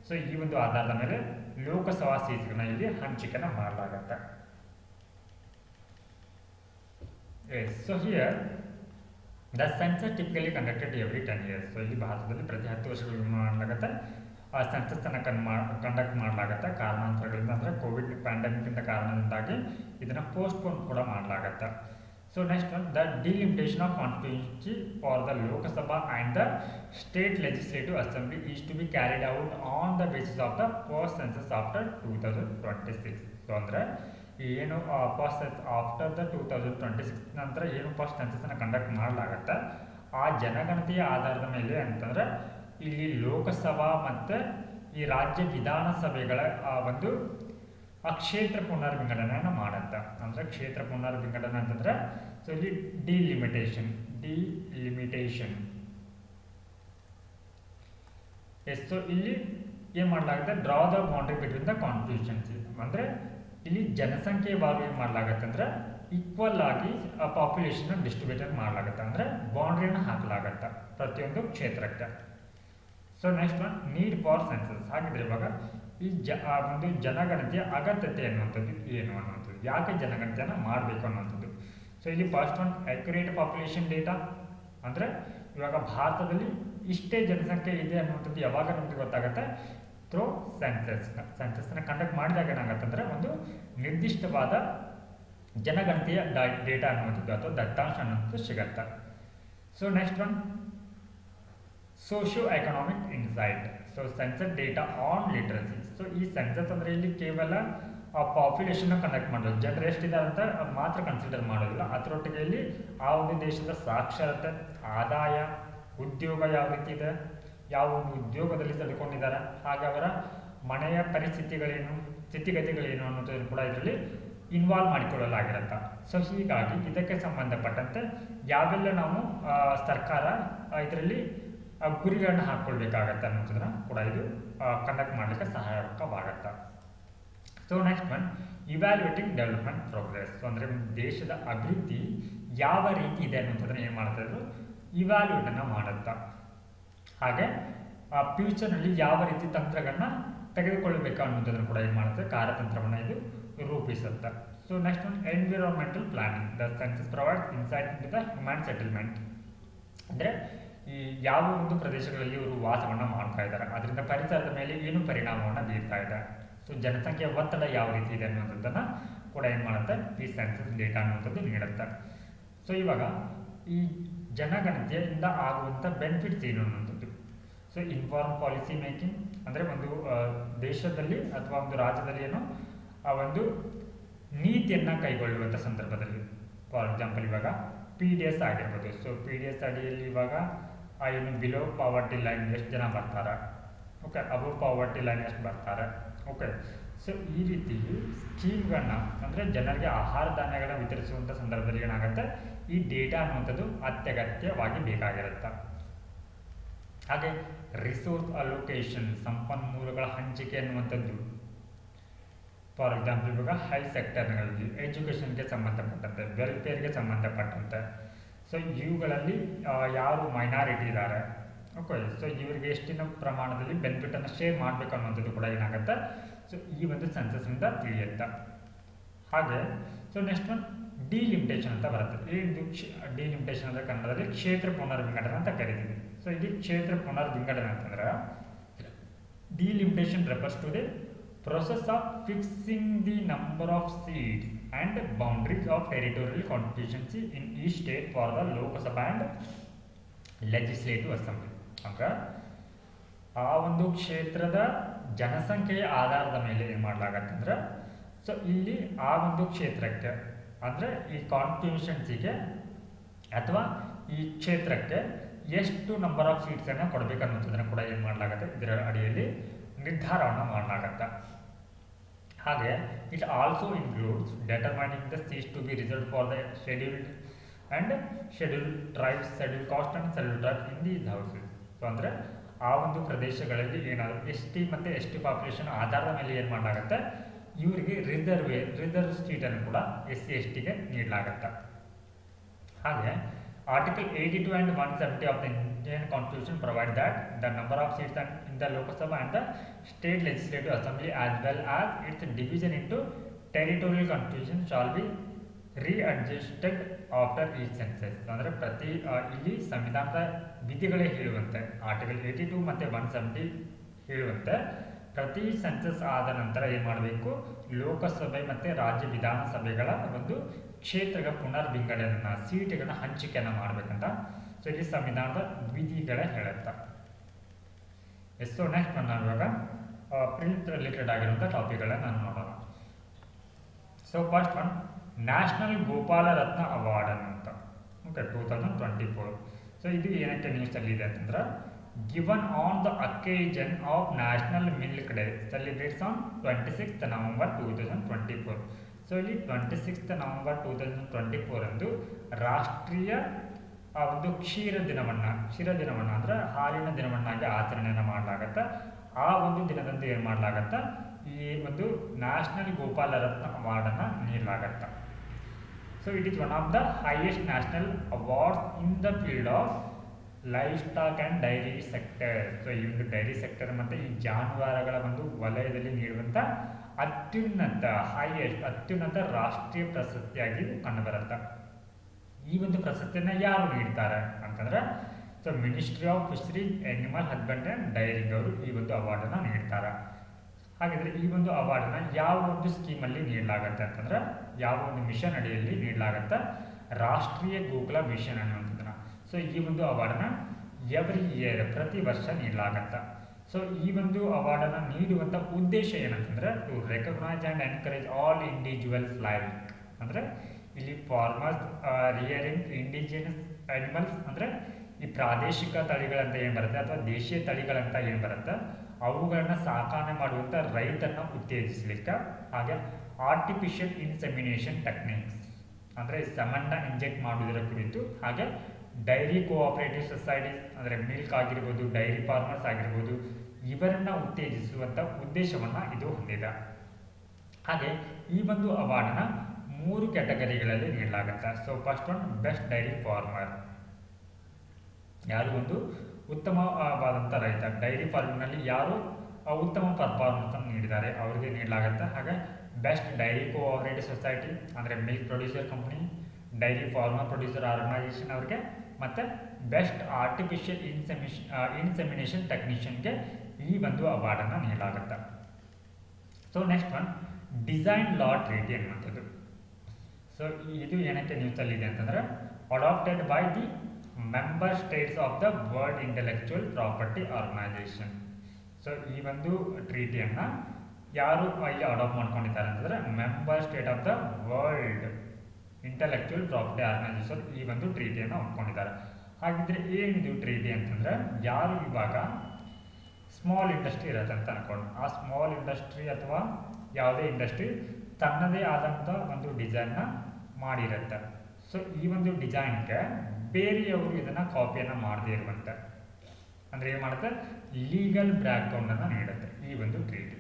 ಸೊ ಈ ಒಂದು ಆಧಾರದ ಮೇಲೆ ಲೋಕಸಭಾ ಸೀಟ್ಗಳನ್ನ ಇಲ್ಲಿ ಹಂಚಿಕೆನ ಮಾಡಲಾಗತ್ತೆ. Yes. So here the census typically conducted every 10 years. So ಇಲ್ಲಿ ಭಾರತದಲ್ಲಿ ಪ್ರತಿ 10 ವರ್ಷಗಳು ಮಾಡಲಾಗುತ್ತೆ ಆ ಸೆನ್ಸಸ್ಸನ್ನು ಕಂಡಕ್ಟ್ ಮಾಡಲಾಗುತ್ತೆ ಕಾರಣಾಂತರಗಳಿಂದ, ಅಂದರೆ ಕೋವಿಡ್ ಪ್ಯಾಂಡಮಿಕ್ಕಿಂತ ಕಾರಣದಿಂದಾಗಿ ಇದನ್ನು ಪೋಸ್ಟ್ಪೋನ್ ಕೂಡ ಮಾಡಲಾಗುತ್ತೆ. So next one, the delimitation of constituency for the Lok Sabha and the state legislative assembly is to be carried out on the basis of the first census after 2026. So ಅಂದರೆ ಏನು first after the 2026 ನಂತರ ಏನು first ಸೆನ್ಸಸ್ಸನ್ನು conduct ಮಾಡಲಾಗುತ್ತೆ ಆ ಜನಗಣತಿಯ ಆಧಾರದ ಮೇಲೆ ಅಂತಂದರೆ ಇಲ್ಲಿ ಲೋಕಸಭಾ ಮತ್ತು ಈ ರಾಜ್ಯ ವಿಧಾನಸಭೆಗಳ ಒಂದು ಕ್ಷೇತ್ರ ಪುನರ್ವಿಂಗಡಣೆಯನ್ನು ಮಾಡುತ್ತೆ. ಅಂದರೆ ಕ್ಷೇತ್ರ ಪುನರ್ವಿಂಗಡಣೆ ಅಂತಂದರೆ ಸೊ ಇಲ್ಲಿ ಡಿಲಿಮಿಟೇಷನ್ ಎಸ್. ಸೊ ಇಲ್ಲಿ ಏನು ಮಾಡಲಾಗುತ್ತೆ, draw the boundary between the constituency. ಅಂದರೆ ಇಲ್ಲಿ ಜನಸಂಖ್ಯೆ ಭಾಗ ಏನು ಮಾಡಲಾಗುತ್ತೆ ಅಂದರೆ ಈಕ್ವಲ್ ಆಗಿ ಪಾಪ್ಯುಲೇಷನ್ ಡಿಸ್ಟ್ರಿಬ್ಯೂಟರ್ ಮಾಡಲಾಗುತ್ತೆ, ಅಂದರೆ ಬೌಂಡ್ರಿಯನ್ನು ಹಾಕಲಾಗುತ್ತೆ ಪ್ರತಿಯೊಂದು ಕ್ಷೇತ್ರಕ್ಕೆ. So next one, need for census. ಹಾಗಿದ್ರೆ ಇವಾಗ ಈ ಒಂದು ಜನಗಣತಿಯ ಅಗತ್ಯತೆ ಅನ್ನುವಂಥದ್ದು ಏನು ಅನ್ನುವಂಥದ್ದು, ಯಾಕೆ ಜನಗಣತಿಯನ್ನು ಮಾಡಬೇಕು ಅನ್ನುವಂಥದ್ದು. ಸೊ ಇಲ್ಲಿ first one, accurate population data. ಅಂದರೆ ಇವಾಗ ಭಾರತದಲ್ಲಿ ಇಷ್ಟೇ ಜನಸಂಖ್ಯೆ ಇದೆ ಅನ್ನುವಂಥದ್ದು ಯಾವಾಗ ನಮಗೆ ಗೊತ್ತಾಗುತ್ತೆ, ಥ್ರೂ ಸೆನ್ಸಸ್ನ ಕಂಡಕ್ಟ್ ಮಾಡಿದಾಗ ಏನಾಗುತ್ತೆ ಅಂದರೆ ಒಂದು ನಿರ್ದಿಷ್ಟವಾದ ಜನಗಣತಿಯ ಡೇಟಾ ಅನ್ನುವಂಥದ್ದು ಅಥವಾ ದತ್ತಾಂಶ ಅನ್ನುವಂಥದ್ದು ಸಿಗತ್ತೆ. So next one, socio economic insight. So census data on literacy. So ಈ ಸೆನ್ಸಸ್ ಅಂದರೆ ಇಲ್ಲಿ ಕೇವಲ ಆ ಪಾಪ್ಯುಲೇಷನ್ನ ಕಂಡಕ್ಟ್ ಮಾಡೋದು, ಜನರು ಎಷ್ಟಿದ್ದಾರೆ ಅಂತ ಮಾತ್ರ ಕನ್ಸಿಡರ್ ಮಾಡೋದಿಲ್ಲ, ಅದರೊಟ್ಟಿಗೆ ಇಲ್ಲಿ ಆ ಒಂದು ದೇಶದ ಸಾಕ್ಷರತೆ, ಆದಾಯ, ಉದ್ಯೋಗ ಯಾವ ರೀತಿ ಇದೆ, ಯಾವ ಒಂದು ಉದ್ಯೋಗದಲ್ಲಿ ತೆಗೆದುಕೊಂಡಿದ್ದಾರೆ, ಹಾಗೆ ಅವರ ಮನೆಯ ಪರಿಸ್ಥಿತಿಗಳೇನು, ಸ್ಥಿತಿಗತಿಗಳೇನು ಅನ್ನೋದನ್ನು ಕೂಡ ಇದರಲ್ಲಿ ಇನ್ವಾಲ್ವ್ ಮಾಡಿಕೊಳ್ಳಲಾಗಿರುತ್ತೆ. ಸೊ ಹೀಗಾಗಿ ಇದಕ್ಕೆ ಸಂಬಂಧಪಟ್ಟಂತೆ ಯಾವೆಲ್ಲ ನಾವು ಸರ್ಕಾರ ಇದರಲ್ಲಿ ಗುರಿಗಳನ್ನ ಹಾಕ್ಕೊಳ್ಬೇಕಾಗತ್ತೆ ಅನ್ನೋದನ್ನ ಕೂಡ ಇದು ಕಂಡಕ್ಟ್ ಮಾಡಲಿಕ್ಕೆ ಸಹಾಯಕವಾಗತ್ತೆ. So next one, evaluating development progress. So ಅಂದರೆ ದೇಶದ ಅಭಿವೃದ್ಧಿ ಯಾವ ರೀತಿ ಇದೆ ಅನ್ನೋದನ್ನ ಏನು ಮಾಡ್ತಾ ಇದ್ರು, ಇವ್ಯಾಲ್ಯೂಯೇಟನ್ನು ಮಾಡುತ್ತಾ, ಹಾಗೆ ಫ್ಯೂಚರ್ನಲ್ಲಿ ಯಾವ ರೀತಿ ತಂತ್ರಗಳನ್ನ ತೆಗೆದುಕೊಳ್ಳಬೇಕು ಅನ್ನೋದನ್ನು ಕೂಡ ಏನು ಮಾಡುತ್ತೆ, ಕಾರ್ಯತಂತ್ರವನ್ನು ಇದು ರೂಪಿಸುತ್ತೆ. So next one, environmental planning. The census provides insight into the human settlement. ಅಂದರೆ ಈ ಯಾವ ಒಂದು ಪ್ರದೇಶಗಳಲ್ಲಿ ಇವರು ವಾಸವನ್ನು ಮಾಡ್ತಾ ಇದ್ದಾರೆ, ಅದರಿಂದ ಪರಿಸರದ ಮೇಲೆ ಏನು ಪರಿಣಾಮವನ್ನು ಬೀರ್ತಾ ಇದೆ, ಸೊ ಜನಸಂಖ್ಯೆಯ ಒತ್ತಡ ಯಾವ ರೀತಿ ಇದೆ ಅನ್ನೋದನ್ನು ಕೂಡ ಏನು ಮಾಡುತ್ತೆ, ಈ ಸೆನ್ಸಸ್ ಡೇಟಾ ಅನ್ನುವಂಥದ್ದು ನೀಡುತ್ತೆ. ಸೊ ಇವಾಗ ಈ ಜನಗಣತಿಯಿಂದ ಆಗುವಂಥ ಬೆನಿಫಿಟ್ಸ್ ಏನು ಅನ್ನುವಂಥದ್ದು. So inform policy making. ಅಂದರೆ ಒಂದು ದೇಶದಲ್ಲಿ ಅಥವಾ ಒಂದು ರಾಜ್ಯದಲ್ಲಿ ಏನೋ ಆ ಒಂದು ನೀತಿಯನ್ನು ಕೈಗೊಳ್ಳುವಂಥ ಸಂದರ್ಭದಲ್ಲಿ, ಫಾರ್ ಎಕ್ಸಾಂಪಲ್ ಇವಾಗ PDS ಆಗಿರ್ಬೋದು. ಸೊ PDS ಅಡಿಯಲ್ಲಿ ಇವಾಗ ಏನು ಬಿಲೋ ಪಾವರ್ಟಿ ಲೈನ್ ಎಷ್ಟು ಜನ ಬರ್ತಾರೆ, ಓಕೆ, ಅಬೋ ಪಾವರ್ಟಿ ಲೈನ್ ಎಷ್ಟು ಬರ್ತಾರೆ, ಓಕೆ. ಸೊ ಈ ರೀತಿ ಸ್ಕೀಮ್ಗಳನ್ನ, ಅಂದರೆ ಜನರಿಗೆ ಆಹಾರ ಧಾನ್ಯಗಳನ್ನ ವಿತರಿಸುವಂಥ ಸಂದರ್ಭದಲ್ಲಿ ಏನಾಗುತ್ತೆ, ಈ ಡೇಟಾ ಅನ್ನುವಂಥದ್ದು ಅತ್ಯಗತ್ಯವಾಗಿ ಬೇಕಾಗಿರುತ್ತೆ. ಹಾಗೆ ರಿಸೋರ್ಸ್ ಅಲೋಕೇಶನ್, ಸಂಪನ್ಮೂಲಗಳ ಹಂಚಿಕೆ ಅನ್ನುವಂಥದ್ದು. ಫಾರ್ ಎಕ್ಸಾಂಪಲ್ ಇವಾಗ ಹೆಲ್ತ್ ಸೆಕ್ಟರ್ಗಳಲ್ಲಿ, ಎಜುಕೇಷನ್ಗೆ ಸಂಬಂಧಪಟ್ಟಂತೆ, ವೆಲ್ಫೇರ್ಗೆ ಸಂಬಂಧಪಟ್ಟಂತೆ, ಸೊ ಇವುಗಳಲ್ಲಿ ಯಾರು ಮೈನಾರಿಟಿ ಇದ್ದಾರೆ, ಓಕೆ, ಸೊ ಇವರಿಗೆ ಎಷ್ಟಿನ ಪ್ರಮಾಣದಲ್ಲಿ ಬೆನಿಫಿಟನ್ನು ಶೇರ್ ಮಾಡಬೇಕು ಅನ್ನೋಂಥದ್ದು ಕೂಡ ಏನಾಗುತ್ತೆ, ಸೊ ಈ ಒಂದು ಸೆನ್ಸಸ್ನಿಂದ ತಿಳಿಯುತ್ತೆ. ಹಾಗೆ ಸೊ ನೆಕ್ಸ್ಟ್ ಒನ್, ಡಿಲಿಮಿಟೇಷನ್ ಅಂತ ಬರುತ್ತೆ. ಈ ಡಿಲಿಮಿಟೇಷನ್ ಅಂದರೆ ಕನ್ನಡದಲ್ಲಿ ಕ್ಷೇತ್ರ ಪುನರ್ವಿಂಗಡಣೆ ಅಂತ ಕರಿತೀವಿ. ಸೊ ಇಲ್ಲಿ ಕ್ಷೇತ್ರ ಪುನರ್ವಿಂಗಡಣೆ ಅಂತಂದ್ರೆ delimitation refers to the process of fixing the number of seats and boundaries of territorial constituency in each state for the Lok Sabha and Legislative Assembly. ಅಂದರೆ ಆ ಒಂದು ಕ್ಷೇತ್ರದ ಜನಸಂಖ್ಯೆಯ ಆಧಾರದ ಮೇಲೆ ಏನು ಮಾಡಲಾಗತ್ತೆ ಅಂದರೆ, ಸೊ ಇಲ್ಲಿ ಆ ಒಂದು ಕ್ಷೇತ್ರಕ್ಕೆ ಅಂದರೆ ಈ ಕಾನ್ಸ್ಟಿಟ್ಯೂಷನ್ಸಿಗೆ ಅಥವಾ ಈ ಕ್ಷೇತ್ರಕ್ಕೆ ಎಷ್ಟು ನಂಬರ್ ಆಫ್ ಸೀಟ್ಸನ್ನು ಕೊಡಬೇಕನ್ನೋದನ್ನು ಕೂಡ ಏನು ಮಾಡಲಾಗುತ್ತೆ, ಇದರ ಅಡಿಯಲ್ಲಿ ನಿರ್ಧಾರವನ್ನು ಮಾಡಲಾಗತ್ತೆ. ಹಾಗೆ it also includes determining the seats to be reserved for the scheduled and scheduled tribes, schedule caste and schedule tribes in these houses. So ಅಂದರೆ ಆ ಒಂದು ಪ್ರದೇಶಗಳಲ್ಲಿ ಏನಾದರೂ ST ಮತ್ತು ST ಪಾಪ್ಯುಲೇಷನ್ ಆಧಾರದ ಮೇಲೆ ಏನು ಮಾಡಲಾಗುತ್ತೆ, ಇವರಿಗೆ ರಿಸರ್ವ್ ಸೀಟನ್ನು ಕೂಡ SC STಗೆ ನೀಡಲಾಗುತ್ತೆ. ಹಾಗೆ Article 82 and 170 of the Indian Constitution provide that the number of seats in the Lok Sabha and the State Legislative Assembly as well as its division into territorial constitution shall be readjusted after each census. ಅಂದರೆ ಪ್ರತಿ ಇಲ್ಲಿ ಸಂವಿಧಾನದ ವಿಧಿಗಳೇ ಹೇಳುವಂತೆ article 82 ಮತ್ತು 170 ಹೇಳುವಂತೆ ಪ್ರತಿ census ಆದ ನಂತರ ಏನು ಮಾಡಬೇಕು, ಲೋಕಸಭೆ ಮತ್ತು ರಾಜ್ಯ ವಿಧಾನಸಭೆಗಳ ಒಂದು ಕ್ಷೇತ್ರಗಳ ಪುನರ್ವಿಂಗಡಣೆಯನ್ನು, ಸೀಟುಗಳ ಹಂಚಿಕೆಯನ್ನು ಮಾಡಬೇಕಂತ ಸೊ ಇಲ್ಲಿ ಸಂವಿಧಾನದ ವಿಧಿಗಳೇ ಹೇಳುತ್ತೆ. ಸೊ ನೆಕ್ಸ್ಟ್ ನಾನು ಇವಾಗ ಪ್ರಿಂಟ್ ರಿಲೇಟೆಡ್ ಆಗಿರುವಂಥ ಟಾಪಿಕ್ಗಳನ್ನ ನಾನು ನೋಡೋಣ. So first one national Gopal Ratna award ಅಂತ, ಓಕೆ, 2024. ಸೊ ಇದು ಏನಕ್ಕೆ ನ್ಯೂಸಲ್ಲಿ ಇದೆ ಅಂತಂದ್ರೆ, given on the occasion of national milk day celebrates on 26th November 2024. So ಇಲ್ಲಿ 26th November 2024 ಅಂದು ರಾಷ್ಟ್ರೀಯ ಒಂದು ಕ್ಷೀರ ದಿನವನ್ನು ಅಂದರೆ ಹಾಲಿನ ದಿನವನ್ನಾಗಿ ಆಚರಣೆಯನ್ನು ಮಾಡಲಾಗತ್ತೆ. ಆ ಒಂದು ದಿನದಂದು ಏನು ಮಾಡಲಾಗತ್ತೆ, ಈ ಒಂದು ನ್ಯಾಷನಲ್ ಗೋಪಾಲ ರತ್ನ ಅವಾರ್ಡನ್ನು ನೀಡಲಾಗತ್ತೆ. So it is one of the highest national awards in the field of livestock and dairy sector. So ಈ ಒಂದು ಡೈರಿ ಸೆಕ್ಟರ್ ಮತ್ತು ಈ ಜಾನುವಾರುಗಳ ಒಂದು ವಲಯದಲ್ಲಿ ನೀಡುವಂಥ ಅತ್ಯುನ್ನತ ರಾಷ್ಟ್ರೀಯ ಪ್ರಶಸ್ತಿಯಾಗಿ ಕಂಡುಬರುತ್ತೆ. ಈ ಒಂದು ಪ್ರಶಸ್ತಿಯನ್ನು ಯಾರು ನೀಡ್ತಾರೆ ಅಂತಂದ್ರೆ, so ministry of fisheries, animal husbandry and dairying ಅವರು ಈ ಒಂದು ಅವಾರ್ಡನ್ನು ನೀಡ್ತಾರೆ. ಹಾಗಿದ್ರೆ ಈ ಒಂದು ಅವಾರ್ಡನ್ನು ಯಾವ ಒಂದು ಸ್ಕೀಮಲ್ಲಿ ನೀಡಲಾಗತ್ತೆ ಅಂತಂದ್ರೆ, ಯಾವ ಒಂದು ಮಿಷನ್ ಅಡಿಯಲ್ಲಿ ನೀಡಲಾಗತ್ತೆ, ರಾಷ್ಟ್ರೀಯ ಗೋಕುಲ ಮಿಷನ್ ಅನ್ನುವಂಥದ್ದನ್ನು. ಸೊ ಈ ಒಂದು ಅವಾರ್ಡನ್ನು ಎವ್ರಿ ಇಯರ್ ಪ್ರತಿ ವರ್ಷ ನೀಡಲಾಗತ್ತೆ. ಸೊ ಈ ಒಂದು ಅವಾರ್ಡನ್ನು ನೀಡುವಂಥ ಉದ್ದೇಶ ಏನಂತಂದ್ರೆ, to recognise and encourage all individuals like, ಅಂದರೆ ಇಲ್ಲಿ ಫಾರ್ಮರ್ಸ್ ರಿಯರಿಂಗ್ ಇಂಡಿಜಿನಸ್ ಅನಿಮಲ್ಸ್, ಅಂದರೆ ಈ ಪ್ರಾದೇಶಿಕ ತಳಿಗಳಂತ ಏನು ಬರುತ್ತೆ ಅಥವಾ ದೇಶೀಯ ತಳಿಗಳಂತ ಏನು ಬರುತ್ತೆ ಅವುಗಳನ್ನು ಸಾಕಣೆ ಮಾಡುವಂಥ ರೈತರನ್ನ ಉತ್ತೇಜಿಸಲಿಕ್ಕೆ, ಹಾಗೆ ಆರ್ಟಿಫಿಷಿಯಲ್ ಇನ್ಸೆಮಿನೇಷನ್ ಟೆಕ್ನಿಕ್ಸ್ ಅಂದರೆ ಸೆಮನ್ನ ಇಂಜೆಕ್ಟ್ ಮಾಡುವುದರ ಕುರಿತು, ಹಾಗೆ ಡೈರಿ ಕೋಆಪರೇಟಿವ್ ಸೊಸೈಟೀಸ್ ಅಂದರೆ ಮಿಲ್ಕ್ ಆಗಿರ್ಬೋದು, ಡೈರಿ ಫಾರ್ಮರ್ಸ್ ಆಗಿರ್ಬೋದು, ಇವರನ್ನು ಉತ್ತೇಜಿಸುವಂಥ ಉದ್ದೇಶವನ್ನು ಇದು ಹೊಂದಿದೆ. ಹಾಗೆ ಈ ಒಂದು ಅವಾರ್ಡನ್ನ 3 ಕ್ಯಾಟಗರಿಗಳಲ್ಲಿ ನೀಡಲಾಗುತ್ತೆ. So first one best dairy farmer, ಯಾರು ಒಂದು ಉತ್ತಮವಾದಂಥ ರೈತ, ಡೈರಿ ಫಾರ್ಮಿಂಗ್ನಲ್ಲಿ ಯಾರು ಉತ್ತಮ ಪರ್ಫಾರ್ಮೆನ್ಸ್ ನೀಡಿದ್ದಾರೆ ಅವರಿಗೆ ನೀಡಲಾಗುತ್ತೆ. ಹಾಗೆ ಬೆಸ್ಟ್ ಡೈರಿ ಕೋಆಪರೇಟಿವ್ ಸೊಸೈಟಿ ಅಂದರೆ milk producer company, dairy farmer producer organisation ಅವರಿಗೆ, ಮತ್ತು ಬೆಸ್ಟ್ ಆರ್ಟಿಫಿಷಿಯಲ್ ಇನ್ಸೆಮಿನೇಷನ್ ಟೆಕ್ನಿಷಿಯನ್ಗೆ ಈ ಒಂದು ಅವಾರ್ಡನ್ನು ನೀಡಲಾಗುತ್ತೆ. So next one design law treaty ಅನ್ನುವಂಥದ್ದು. ಸೊ ಇದು ಏನಕ್ಕೆ ನ್ಯೂಸಲ್ಲಿದೆ ಅಂತಂದರೆ, adopted by the member states of the world intellectual property organisation. So ಈ ಒಂದು ಟ್ರೀಟಿಯನ್ನು ಯಾರು ಇಲ್ಲಿ ಅಡಾಪ್ಟ್ ಮಾಡ್ಕೊಂಡಿದ್ದಾರೆ ಅಂತಂದರೆ, member state of the world intellectual property organisation ಈ ಒಂದು ಟ್ರೀಟಿಯನ್ನು ಒಪ್ಕೊಂಡಿದ್ದಾರೆ. ಹಾಗಿದ್ರೆ ಏನಿದು ಟ್ರೀಟಿ ಅಂತಂದರೆ, ಯಾರು ಇವಾಗ ಸ್ಮಾಲ್ ಇಂಡಸ್ಟ್ರಿ ಇರುತ್ತೆ ಅಂತ ಅನ್ಕೊಂಡು, ಆ ಸ್ಮಾಲ್ ಇಂಡಸ್ಟ್ರಿ ಅಥವಾ ಯಾವುದೇ ಇಂಡಸ್ಟ್ರಿ ತನ್ನದೇ ಆದಂಥ ಒಂದು ಡಿಸೈನ್ನ ಮಾಡಿರುತ್ತೆ. ಸೊ ಈ ಒಂದು ಡಿಸೈನ್ಗೆ ಬೇರೆಯವರು ಇದನ್ನು ಕಾಪಿಯನ್ನು ಮಾಡದೇ ಇರುವಂತೆ ಅಂದರೆ ಏನು ಮಾಡುತ್ತೆ, ಲೀಗಲ್ ಬ್ಯಾಕ್ಗ್ರೌಂಡನ್ನು ನೀಡುತ್ತೆ ಈ ಒಂದು ಟ್ರೀಟಿ.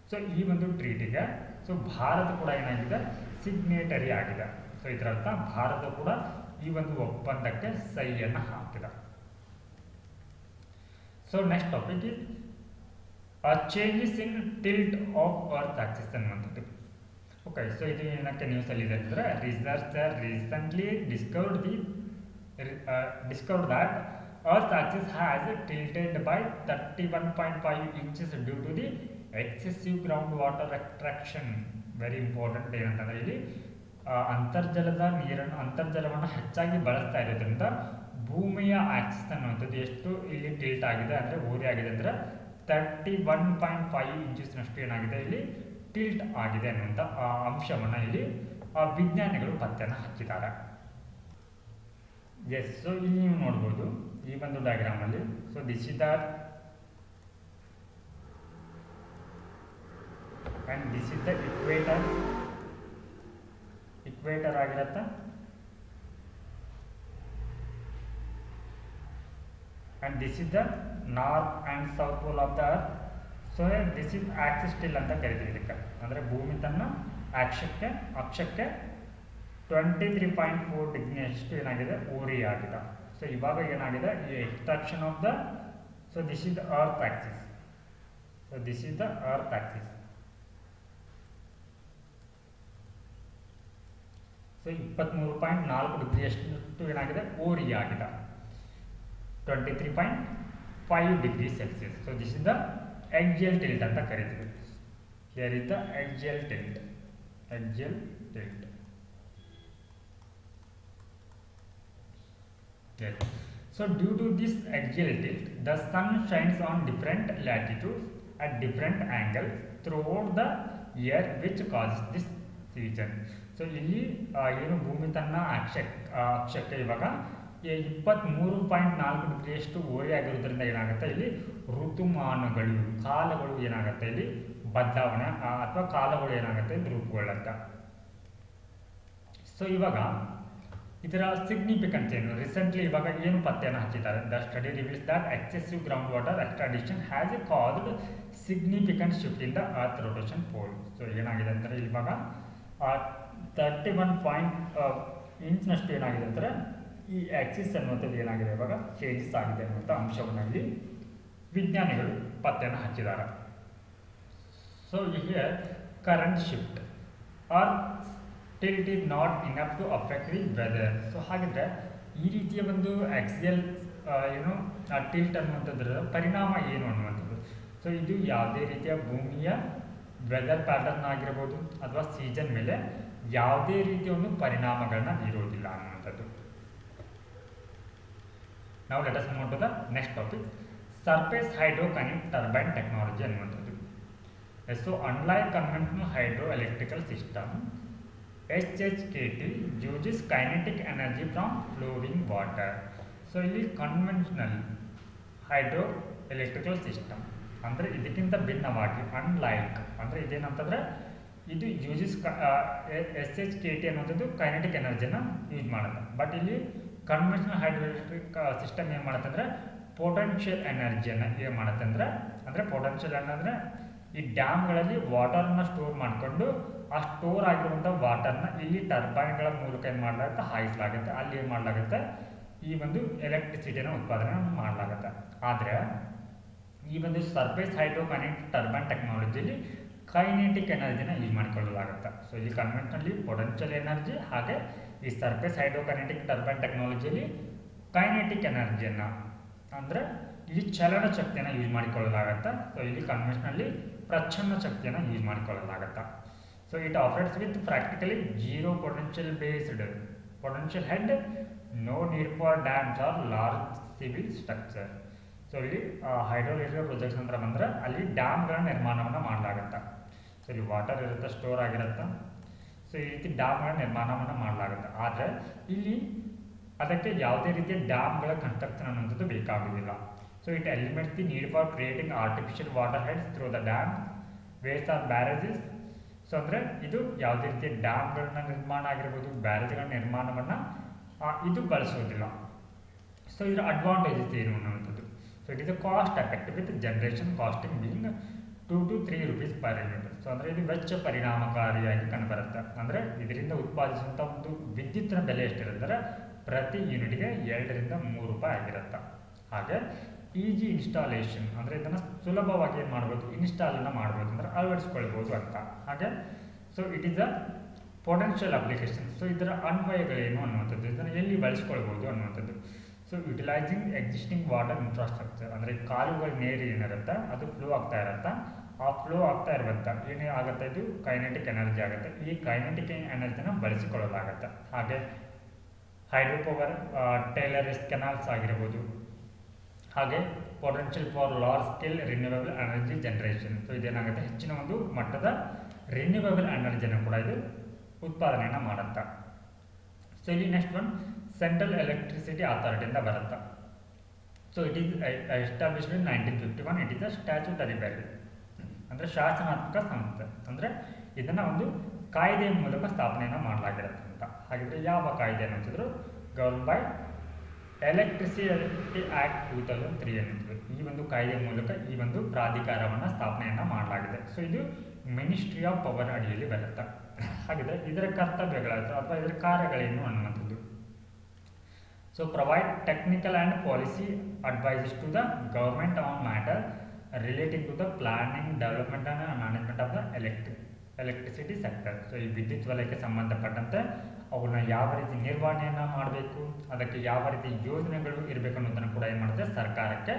ಸೊ ಈ ಒಂದು ಟ್ರೀಟಿಗೆ ಸೊ ಭಾರತ ಕೂಡ ಏನಾಗಿದೆ, ಸಿಗ್ನೇಟರಿ ಆಗಿದೆ. ಸೊ ಇದರರ್ಥ ಭಾರತ ಕೂಡ ಈ ಒಂದು ಒಪ್ಪಂದಕ್ಕೆ ಸಹಿಯನ್ನು ಹಾಕಿದೆ. So next topic is changes in tilt of earth Axis ಅನ್ನುವಂಥದ್ದು. ಓಕೆ, ಸೊ ಇದು ಏನಕ್ಕೆ ನ್ಯೂಸಲ್ಲಿ ಇದೆ ಅಂದರೆ, researcher recently discovered that Earth's axis has tilted by 31.5 inches due to the excessive groundwater extraction. Very important ಏನಂತಂದರೆ, ಇಲ್ಲಿ ಅಂತರ್ಜಲವನ್ನು ಹೆಚ್ಚಾಗಿ ಬಳಸ್ತಾ ಇರೋದ್ರಿಂದ ಭೂಮಿಯ ಆಕ್ಸಿಸ್ ಅನ್ನುವಂಥದ್ದು ಎಷ್ಟು ಇಲ್ಲಿ ಟಿಲ್ಟ್ ಆಗಿದೆ ಅಂದರೆ ಓರೆ ಆಗಿದೆ ಅಂದರೆ 31.5 ಇಂಚಸ್ನಷ್ಟು ಏನಾಗಿದೆ ಇಲ್ಲಿ ಟಿಲ್ಟ್ ಆಗಿದೆ ಅನ್ನುವಂಥ ಅಂಶವನ್ನು ಇಲ್ಲಿ ವಿಜ್ಞಾನಿಗಳು ಪತ್ತೆಯನ್ನು ಹಚ್ಚಿದ್ದಾರೆ. ಎಸ್, ಸೊ ಇಲ್ಲಿ ನೀವು ನೋಡ್ಬೋದು ಈ ಒಂದು ಡಯಾಗ್ರಾಮಲ್ಲಿ. So this is the and this is the equator ಆಗಿರುತ್ತೆ. And this is the north and south pole of the earth. So this is axis tilt ಅಂತ ಕರಿತೀವಿ ಇದಕ್ಕೆ, ಅಂದರೆ ಭೂಮಿ ತನ್ನ ಅಕ್ಷಕ್ಕೆ 23.4 ಡಿಗ್ರಿಯಷ್ಟು ಏನಾಗಿದೆ ಓರಿ ಆಗಿದೆ. ಸೊ ಇವಾಗ ಏನಾಗಿದೆ, ಈ extraction of the so this is the earth Axis. So this is the earth Axis. So 23.4 ಡಿಗ್ರಿಯಷ್ಟು ಏನಾಗಿದೆ ಓರಿ ಆಗಿದೆ 23.5 degree Celsius. So this is the axial tilt ಅಂತ ಕರಿತೀವಿ. Here is the axial tilt. Yes. So due to this axial tilt, the sun shines on different latitudes at different angles throughout the year, which causes this season. So ಇಲ್ಲಿ ಏನು ಭೂಮಿ ತನ್ನ ಅಕ್ಷಕ್ಕೆ ಇವಾಗ 23.4 ಡಿಗ್ರಿಯಷ್ಟು ಓರೆ ಆಗಿರೋದ್ರಿಂದ ಏನಾಗುತ್ತೆ, ಇಲ್ಲಿ ಋತುಮಾನಗಳು ಕಾಲಗಳು ಏನಾಗುತ್ತೆ ಇಲ್ಲಿ ಬದಲಾವಣೆ ಅಥವಾ ಕಾಲಗಳು ಏನಾಗುತ್ತೆ ಇಲ್ಲಿ ರೂಪುಗೊಳ್ಳುತ್ತೆ. ಸೊ ಇವಾಗ ಇದರ ಸಿಗ್ನಿಫಿಕೆನ್ಸ್ ಏನು, ರೀಸೆಂಟ್ಲಿ ಇವಾಗ ಏನು ಪತ್ತೆಯನ್ನು ಹಚ್ಚಿದ್ದಾರೆ. The study reveals that excessive ground water extradition has caused significant shift in the earth rotation pole. So ಏನಾಗಿದೆ ಅಂದರೆ ಇವಾಗ 31 ಇಂಚ್ನಷ್ಟು ಏನಾಗಿದೆ ಅಂದರೆ ಈ ಆಕ್ಸಿಸ್ ಅನ್ನುವಂಥದ್ದು ಏನಾಗಿದೆ ಇವಾಗ ಚೇಂಜಸ್ ಆಗಿದೆ ಅನ್ನುವಂಥ ಅಂಶವನ್ನು ಇಲ್ಲಿ ವಿಜ್ಞಾನಿಗಳು ಪತ್ತೆಯನ್ನು ಹಚ್ಚಿದ್ದಾರೆ. So here current shift or tilt is not enough to affect the weather. So ಹಾಗಿದ್ರೆ ಈ ರೀತಿಯ ಒಂದು ಆಕ್ಸಿಯಲ್ ಏನು ಟಿಲ್ಟ್ ಅನ್ನುವಂಥದ್ರ ಪರಿಣಾಮ ಏನು ಅನ್ನುವಂಥದ್ದು. ಸೊ ಇದು ಯಾವುದೇ ರೀತಿಯ ಭೂಮಿಯ ವೆದರ್ ಪ್ಯಾಟರ್ನ್ ಆಗಿರ್ಬೋದು ಅಥವಾ ಸೀಸನ್ ಮೇಲೆ ಯಾವುದೇ ರೀತಿಯ ಒಂದು ಪರಿಣಾಮಗಳನ್ನ ಬೀರೋದಿಲ್ಲ ಅನ್ನುವಂಥದ್ದು. ನಾವು let us move to the next topic, surface hydrokinetic turbine technology ಅನ್ನುವಂಥದ್ದು. So unlike conventional hydro electrical system HHKT uses kinetic energy from flowing water. So ಇಲ್ಲಿ ಕನ್ವೆನ್ಷನಲ್ ಹೈಡ್ರೋ ಎಲೆಕ್ಟ್ರಿಕಲ್ ಸಿಸ್ಟಮ್ ಅಂದರೆ ಇದಕ್ಕಿಂತ ಭಿನ್ನವಾಗಿ ಅನ್ಲೈಕ್ ಅಂದರೆ ಇದೇನಂತಂದರೆ ಇದು ಯೂಸಸ್ SHKT ಅನ್ನೋಂಥದ್ದು kinetic ಎನರ್ಜಿನ ಯೂಸ್ ಮಾಡುತ್ತೆ. ಬಟ್ ಇಲ್ಲಿ ಕನ್ವೆನ್ಷನಲ್ ಹೈಡ್ರೋ ಎಲೆಕ್ಟ್ರಿಕ್ ಸಿಸ್ಟಮ್ ಏನು ಮಾಡುತ್ತೆ ಅಂದರೆ ಪೊಟೆನ್ಷಿಯಲ್ ಎನರ್ಜಿಯನ್ನು ಏನು ಮಾಡುತ್ತೆ ಅಂದರೆ ಪೊಟೆನ್ಷಿಯಲ್ ಅಂದರೆ ಈ ಡ್ಯಾಮ್ಗಳಲ್ಲಿ ವಾಟರ್ನ ಸ್ಟೋರ್ ಮಾಡಿಕೊಂಡು ಆ ಸ್ಟೋರ್ ಆಗಿರುವಂಥ ವಾಟರ್ನ ಇಲ್ಲಿ ಟರ್ಬೈನ್ಗಳ ಮೂಲಕ ಏನು ಮಾಡಲಾಗುತ್ತೆ, ಹಾಯಿಸಲಾಗುತ್ತೆ. ಅಲ್ಲಿ ಏನು ಮಾಡಲಾಗುತ್ತೆ, ಈ ಒಂದು ಎಲೆಕ್ಟ್ರಿಸಿಟಿನ ಉತ್ಪಾದನೆ ಮಾಡಲಾಗುತ್ತೆ. ಆದರೆ ಈ ಒಂದು ಸರ್ಫೇಸ್ ಹೈಡ್ರೋಕೈನೆಟಿಕ್ ಟರ್ಬೈನ್ ಟೆಕ್ನಾಲಜಿಯಲ್ಲಿ ಕೈನೆಟಿಕ್ ಎನರ್ಜಿನ ಯೂಸ್ ಮಾಡಿಕೊಳ್ಳಲಾಗುತ್ತೆ. ಸೊ ಇಲ್ಲಿ ಕನ್ವೆನ್ಷನಲ್ಲಿ ಪೊಟೆನ್ಷಿಯಲ್ ಎನರ್ಜಿ, ಹಾಗೆ ಈ ಸರ್ಫೇಸ್ ಹೈಡ್ರೋಕೈನೆಟಿಕ್ ಟರ್ಬೈನ್ ಟೆಕ್ನಾಲಜಿಯಲ್ಲಿ ಕೈನೆಟಿಕ್ ಎನರ್ಜಿಯನ್ನು ಅಂದರೆ ಇಲ್ಲಿ ಚಲನ ಶಕ್ತಿಯನ್ನು ಯೂಸ್ ಮಾಡಿಕೊಳ್ಳಲಾಗುತ್ತೆ. ಸೊ ಇಲ್ಲಿ ಕನ್ವೆನ್ಷನಲ್ಲಿ ಪ್ರಚ್ಛನ್ನ ಶಕ್ತಿಯನ್ನು ಯೂಸ್ ಮಾಡಿಕೊಳ್ಳಲಾಗುತ್ತೆ. So it operates with practically zero potential head, no need for dams or large civil structure. So ಇಲ್ಲಿ ಹೈಡ್ರೋ ಎಲೆಕ್ಟ್ರಿಕ್ ಪ್ರೊಜೆಕ್ಟ್ಸ್ ಅಂತ ಬಂದರೆ ಅಲ್ಲಿ ಡ್ಯಾಮ್ಗಳ ನಿರ್ಮಾಣವನ್ನು ಮಾಡಲಾಗುತ್ತೆ. ಸೊ ಇಲ್ಲಿ ವಾಟರ್ ಇರುತ್ತೆ, ಸ್ಟೋರ್ ಆಗಿರುತ್ತೆ. ಸೊ ಈ ರೀತಿ ಡ್ಯಾಮ್ಗಳ ನಿರ್ಮಾಣವನ್ನು ಮಾಡಲಾಗುತ್ತೆ. ಆದರೆ ಇಲ್ಲಿ ಅದಕ್ಕೆ ಯಾವುದೇ ರೀತಿಯ ಡ್ಯಾಮ್ಗಳ ಕನ್ಸ್ಟ್ರಕ್ಷನ್ ಅನ್ನೋಂಥದ್ದು ಬೇಕಾಗುವುದಿಲ್ಲ. So it eliminates the need for creating artificial water heads through the dam, weirs or barrages. So ಅಂದರೆ ಇದು ಯಾವುದೇ ರೀತಿಯ ಡ್ಯಾಮ್ಗಳನ್ನ ನಿರ್ಮಾಣ ಆಗಿರ್ಬೋದು, ಬ್ಯಾರೇಜ್ಗಳ ನಿರ್ಮಾಣವನ್ನು ಇದು ಬಳಸೋದಿಲ್ಲ. ಸೊ ಇದರ ಅಡ್ವಾಂಟೇಜಸ್ ಏನು ಅನ್ನುವಂಥದ್ದು. So it is a cost effective with generation costing being 2 to 3 rupees per unit. So ಅಂದರೆ ಇದು ವೆಚ್ಚ ಪರಿಣಾಮಕಾರಿಯಾಗಿ ಕಂಡುಬರುತ್ತೆ. ಅಂದರೆ ಇದರಿಂದ ಉತ್ಪಾದಿಸುವಂಥ ಒಂದು ವಿದ್ಯುತ್ತಿನ ಬೆಲೆ ಎಷ್ಟಿರುತ್ತೆ, ಪ್ರತಿ ಯೂನಿಟ್ಗೆ 2 ರಿಂದ 3 ರೂಪಾಯಿ ಆಗಿರುತ್ತೆ. ಹಾಗೆ ಈಜಿ ಇನ್ಸ್ಟಾಲೇಷನ್ ಅಂದರೆ ಇದನ್ನು ಸುಲಭವಾಗಿ ಏನು ಮಾಡ್ಬೋದು, ಇನ್ಸ್ಟಾಲನ್ನು ಮಾಡ್ಬೋದು, ಅಂದರೆ ಅಳವಡಿಸ್ಕೊಳ್ಬೋದು ಅಂತ. ಹಾಗೆ so it is a potential application. So ಇದರ ಅನ್ವಯಗಳೇನು ಅನ್ನುವಂಥದ್ದು, ಇದನ್ನು ಎಲ್ಲಿ ಬಳಸ್ಕೊಳ್ಬೋದು ಅನ್ನುವಂಥದ್ದು. So utilising existing water infrastructure ಅಂದರೆ ಕಾಲುಗಳ ನೀರು ಏನಿರುತ್ತೆ ಅದು ಫ್ಲೋ ಆಗ್ತಾ ಇರುತ್ತೆ. ಆ ಫ್ಲೋ ಆಗ್ತಾ ಇರುವಂಥ ಏನೇ ಆಗುತ್ತೆ, ಇದು ಕೈನೆಟಿಕ್ ಎನರ್ಜಿ ಆಗುತ್ತೆ. ಈ ಕೈನೆಟಿಕ್ ಎನರ್ಜಿನ ಬಳಸಿಕೊಳ್ಳಲಾಗುತ್ತೆ. ಹಾಗೆ ಹೈಡ್ರೋ ಪವರ್, ಟೈಲರಿಸ್ ಕೆನಾಲ್ಸ್ ಆಗಿರ್ಬೋದು, ಹಾಗೆ potential for large scale renewable energy generation. So ಇದೇನಾಗುತ್ತೆ, ಹೆಚ್ಚಿನ ಒಂದು ಮಟ್ಟದ ರಿನ್ಯೂವೇಬಲ್ ಎನರ್ಜಿನ ಕೂಡ ಇದು ಉತ್ಪಾದನೆಯನ್ನು ಮಾಡುತ್ತೆ. ಸೊ ಇಲ್ಲಿ ನೆಕ್ಸ್ಟ್ ಒನ್ ಸೆಂಟ್ರಲ್ ಎಲೆಕ್ಟ್ರಿಸಿಟಿ ಅಥಾರಿಟಿಯಿಂದ ಬರುತ್ತೆ. So it is established in 1951. It is a statutory body ಅಂದರೆ ಶಾಸನಾತ್ಮಕ ಸಂಸ್ಥೆ. ಅಂದರೆ ಇದನ್ನು ಒಂದು ಕಾಯ್ದೆಯ ಮೂಲಕ ಸ್ಥಾಪನೆಯನ್ನು ಮಾಡಲಾಗಿರುತ್ತೆ ಅಂತ. ಹಾಗಿದ್ರೆ ಯಾವ ಕಾಯ್ದೆ ಅನ್ನಿಸಿದ್ರು, ಗವರ್ನ್ ಬೈ ಎಲೆಕ್ಟ್ರಿಸಿಟಿ ಆ್ಯಕ್ಟ್ 2003 ಅನ್ನಿದ್ರು. ಈ ಒಂದು ಕಾಯ್ದೆಯ ಮೂಲಕ ಈ ಒಂದು ಪ್ರಾಧಿಕಾರವನ್ನು ಸ್ಥಾಪನೆಯನ್ನು ಮಾಡಲಾಗಿದೆ. ಸೊ ಇದು ಮಿನಿಸ್ಟ್ರಿ ಆಫ್ ಪವರ್ ಅಡಿಯಲ್ಲಿ ಬರುತ್ತೆ. ಹಾಗಿದ್ರೆ ಇದರ ಕರ್ತವ್ಯಗಳಾಯಿತು ಅಥವಾ ಇದರ ಕಾರ್ಯಗಳೇನು ಅನ್ನುವಂಥದ್ದು. So provide technical and policy advises to the government on matter relating to the planning, development and management of the electricity sector. So ಈ ವಿದ್ಯುತ್ ವಲಯಕ್ಕೆ ಸಂಬಂಧಪಟ್ಟಂತೆ ಅವನ್ನ ಯಾವ ರೀತಿ ನಿರ್ವಹಣೆಯನ್ನು ಮಾಡಬೇಕು, ಅದಕ್ಕೆ ಯಾವ ರೀತಿ ಯೋಜನೆಗಳು ಇರಬೇಕು ಅನ್ನೋದನ್ನು ಕೂಡ ಏನು ಮಾಡುತ್ತೆ, ಸರ್ಕಾರಕ್ಕೆ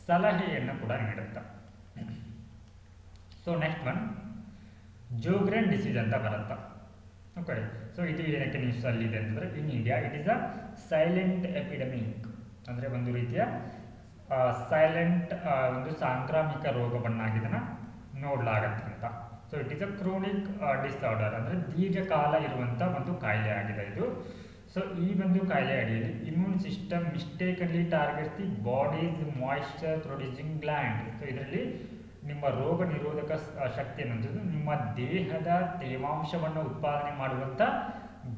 ಸಲಹೆಯನ್ನು ಕೂಡ ನೀಡುತ್ತೆ. ಸೊ ನೆಕ್ಸ್ಟ್ ಒನ್ ಜೋಗ್ರೆನ್ ಡಿಸೀಸ್ ಅಂತ ಬರುತ್ತೆ. ಓಕೆ, ಸೊ ಇದು ಏನಕ್ಕೆ ನ್ಯೂಸಲ್ಲಿ ಇದೆ ಅಂತಂದರೆ, in India it is a silent epidemic, ಅಂದರೆ ಒಂದು ರೀತಿಯ ಸೈಲೆಂಟ್ ಒಂದು ಸಾಂಕ್ರಾಮಿಕ ರೋಗವನ್ನಾಗಿದ್ದನ್ನು ನೋಡಲಾಗತ್ತೆ ಅಂತ. So it is a chronic disorder, ಅಂದರೆ ದೀರ್ಘಕಾಲ ಇರುವಂಥ ಒಂದು ಕಾಯಿಲೆ ಆಗಿದೆ ಇದು. ಸೊ ಈ ಒಂದು ಕಾಯಿಲೆ ಅಡಿಯಲ್ಲಿ immune system mistakenly targets the body's moisture producing gland. So ಇದರಲ್ಲಿ ನಿಮ್ಮ ರೋಗ ನಿರೋಧಕ ಶಕ್ತಿ ಅನ್ನೋದು ನಿಮ್ಮ ದೇಹದ ತೇವಾಂಶವನ್ನು ಉತ್ಪಾದನೆ ಮಾಡುವಂಥ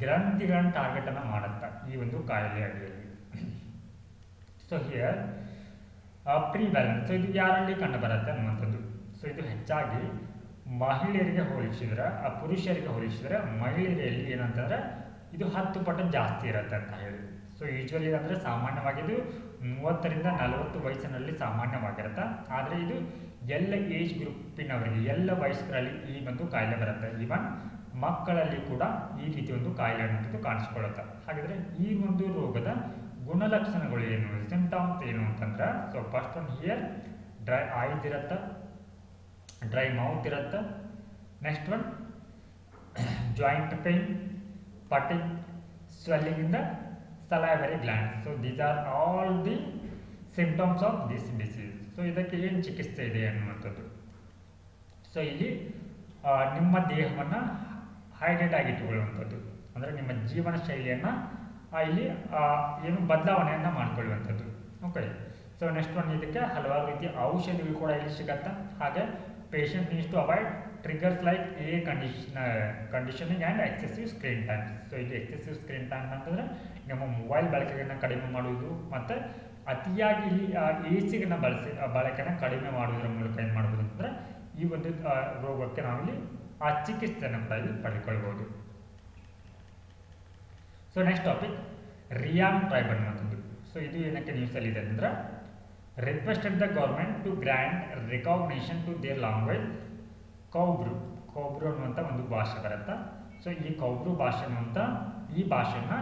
ಗ್ರಂಥಿಗಳನ್ನು ಟಾರ್ಗೆಟನ್ನು ಮಾಡುತ್ತೆ ಈ ಒಂದು ಕಾಯಿಲೆ ಅಡಿಯಲ್ಲಿ. ಸೊ ಹಿಯರ್ ಪ್ರಿವ್ಯಾಲೆನ್ಸ್, ಸೊ ಇದು ಯಾರಲ್ಲಿ ಕಂಡು ಬರುತ್ತೆ ಅನ್ನುವಂಥದ್ದು. ಸೊ ಇದು ಹೆಚ್ಚಾಗಿ ಮಹಿಳೆಯರಿಗೆ ಹೋಲಿಸಿದ್ರೆ, ಪುರುಷರಿಗೆ ಹೋಲಿಸಿದ್ರೆ ಮಹಿಳೆಯರಲ್ಲಿ ಏನಂತಂದರೆ ಇದು 10 ಪಟ್ಟು ಜಾಸ್ತಿ ಇರುತ್ತೆ ಅಂತ ಹೇಳಿ. ಸೊ ಯೂಶ್ವಲಿ ಅಂದರೆ ಸಾಮಾನ್ಯವಾಗಿ ಇದು 30 ರಿಂದ 40 ವಯಸ್ಸಿನಲ್ಲಿ ಸಾಮಾನ್ಯವಾಗಿರುತ್ತೆ. ಆದರೆ ಇದು ಎಲ್ಲ ಏಜ್ ಗ್ರೂಪಿನವರಿಗೆ, ಎಲ್ಲ ವಯಸ್ಕರಲ್ಲಿ ಈ ಒಂದು ಕಾಯಿಲೆ ಬರುತ್ತೆ. ಈವನ್ ಮಕ್ಕಳಲ್ಲಿ ಕೂಡ ಈ ರೀತಿ ಒಂದು ಕಾಯಿಲೆ ಅನ್ನೋದು ಕಾಣಿಸ್ಕೊಳ್ಳುತ್ತೆ. ಹಾಗಿದ್ರೆ ಈ ಒಂದು ರೋಗದ ಗುಣಲಕ್ಷಣಗಳು ಏನು, ಸಿಂಪ್ಟಮ್ಸ್ ಏನು ಅಂತಂದ್ರೆ, so first one here dry eyes ಇರುತ್ತೆ, ಡ್ರೈ ಮೌತ್ ಇರುತ್ತೆ. Next one joint pain, putting, swelling in the salivary glands. So these are all the symptoms of this disease. So ಇದಕ್ಕೆ ಏನು ಚಿಕಿತ್ಸೆ ಇದೆ ಅನ್ನುವಂಥದ್ದು. ಸೊ ಇಲ್ಲಿ ನಿಮ್ಮ ದೇಹವನ್ನು ಹೈಡ್ರೇಟ್ ಆಗಿ ಇಟ್ಟುಕೊಳ್ಳುವಂಥದ್ದು, ಅಂದರೆ ನಿಮ್ಮ ಜೀವನ ಶೈಲಿಯನ್ನು ಇಲ್ಲಿ ಏನು ಬದಲಾವಣೆಯನ್ನು ಮಾಡಿಕೊಳ್ಳುವಂಥದ್ದು. ಓಕೆ, ಸೊ ನೆಕ್ಸ್ಟ್ ಒನ್ ಇದಕ್ಕೆ ಹಲವಾರು ರೀತಿಯ ಔಷಧಿಗಳು ಕೂಡ ಇಲ್ಲಿ ಸಿಗತ್ತೆ. ಹಾಗೆ patient needs to avoid triggers like conditioning and excessive screen time. So ಇಲ್ಲಿ ಎಕ್ಸೆಸಿವ್ ಸ್ಕ್ರೀನ್ ಟೈಮ್ ಅಂತಂದರೆ ನಿಮ್ಮ ಮೊಬೈಲ್ ಬಳಕೆಯನ್ನು ಕಡಿಮೆ ಮಾಡುವುದು, ಮತ್ತು ಅತಿಯಾಗಿ ಇಲ್ಲಿ ಎಸಿಗನ್ನು ಬಳಕೆಯನ್ನು ಕಡಿಮೆ ಮಾಡುವುದರ ಮೂಲಕ ಏನು ಮಾಡ್ಬೋದು ಅಂತಂದರೆ ಈ ಒಂದು ರೋಗಕ್ಕೆ ನಾವಿಲ್ಲಿ ಆ ಚಿಕಿತ್ಸೆಯನ್ನು ಕೂಡ ಇಲ್ಲಿ ಪಡೆದುಕೊಳ್ಬೋದು. So next topic Reang tribe ಅನ್ನುವಂಥದ್ದು. ಸೊ ಇದು ಏನಕ್ಕೆ ನ್ಯೂಸಲ್ಲಿ ಇದೆ ಅಂದರೆ, requested the government to grant recognition to their language Kaubru ಅನ್ನುವಂಥ ಒಂದು ಭಾಷೆ ಬರುತ್ತೆ. ಸೊ ಈ ಕೌಬ್ರು ಭಾಷೆ ಅನ್ನುವಂಥ ಈ ಭಾಷೆಯನ್ನು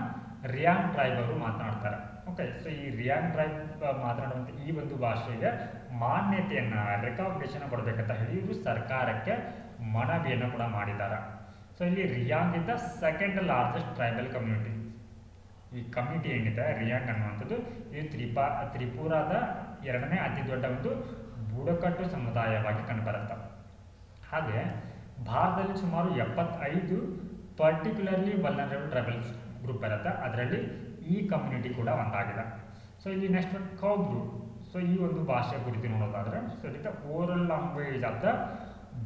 ರಿಯಾಂಗ್ ಟ್ರೈಬ್ ಅವರು ಮಾತನಾಡ್ತಾರೆ. ಓಕೆ, ಸೊ ಈ ರಿಯಾಂಗ್ ಟ್ರೈಬ್ ಮಾತನಾಡುವಂಥ ಈ ಒಂದು ಭಾಷೆಗೆ ಮಾನ್ಯತೆಯನ್ನು, ರೆಕಾಗ್ನಿಷನ್ ಕೊಡಬೇಕಂತ ಹೇಳಿ ಇವರು ಸರ್ಕಾರಕ್ಕೆ ಮನವಿಯನ್ನು ಕೂಡ ಮಾಡಿದ್ದಾರೆ. ಸೊ ಇಲ್ಲಿ Reang is the second largest tribal community. ಈ ಕಮ್ಯುನಿಟಿ ಏನಿದೆ ರಿಯಾಂಗ್ ಅನ್ನುವಂಥದ್ದು, ಇದು ತ್ರಿಪುರಾದ 2ನೇ ಅತಿ ದೊಡ್ಡ ಒಂದು ಬುಡಕಟ್ಟು ಸಮುದಾಯವಾಗಿ ಕಂಡುಬರುತ್ತೆ. ಹಾಗೆ ಭಾರತದಲ್ಲಿ ಸುಮಾರು 75 ಪರ್ಟಿಕ್ಯುಲರ್ಲಿ ವಲ್ನರಬಲ್ ಟ್ರೈಬಲ್ಸ್ ಗ್ರೂಪ್ ಬರುತ್ತೆ. ಅದರಲ್ಲಿ ಈ ಕಮ್ಯುನಿಟಿ ಕೂಡ ಒಂದಾಗಿದೆ. ಸೊ ಇಲ್ಲಿ ನೆಕ್ಸ್ಟ್ ಒಂದು ಕೌಬ್ರು. ಸೊ ಈ ಒಂದು ಭಾಷೆ ಕುರಿತು ನೋಡೋದಾದರೆ, so it oral language of the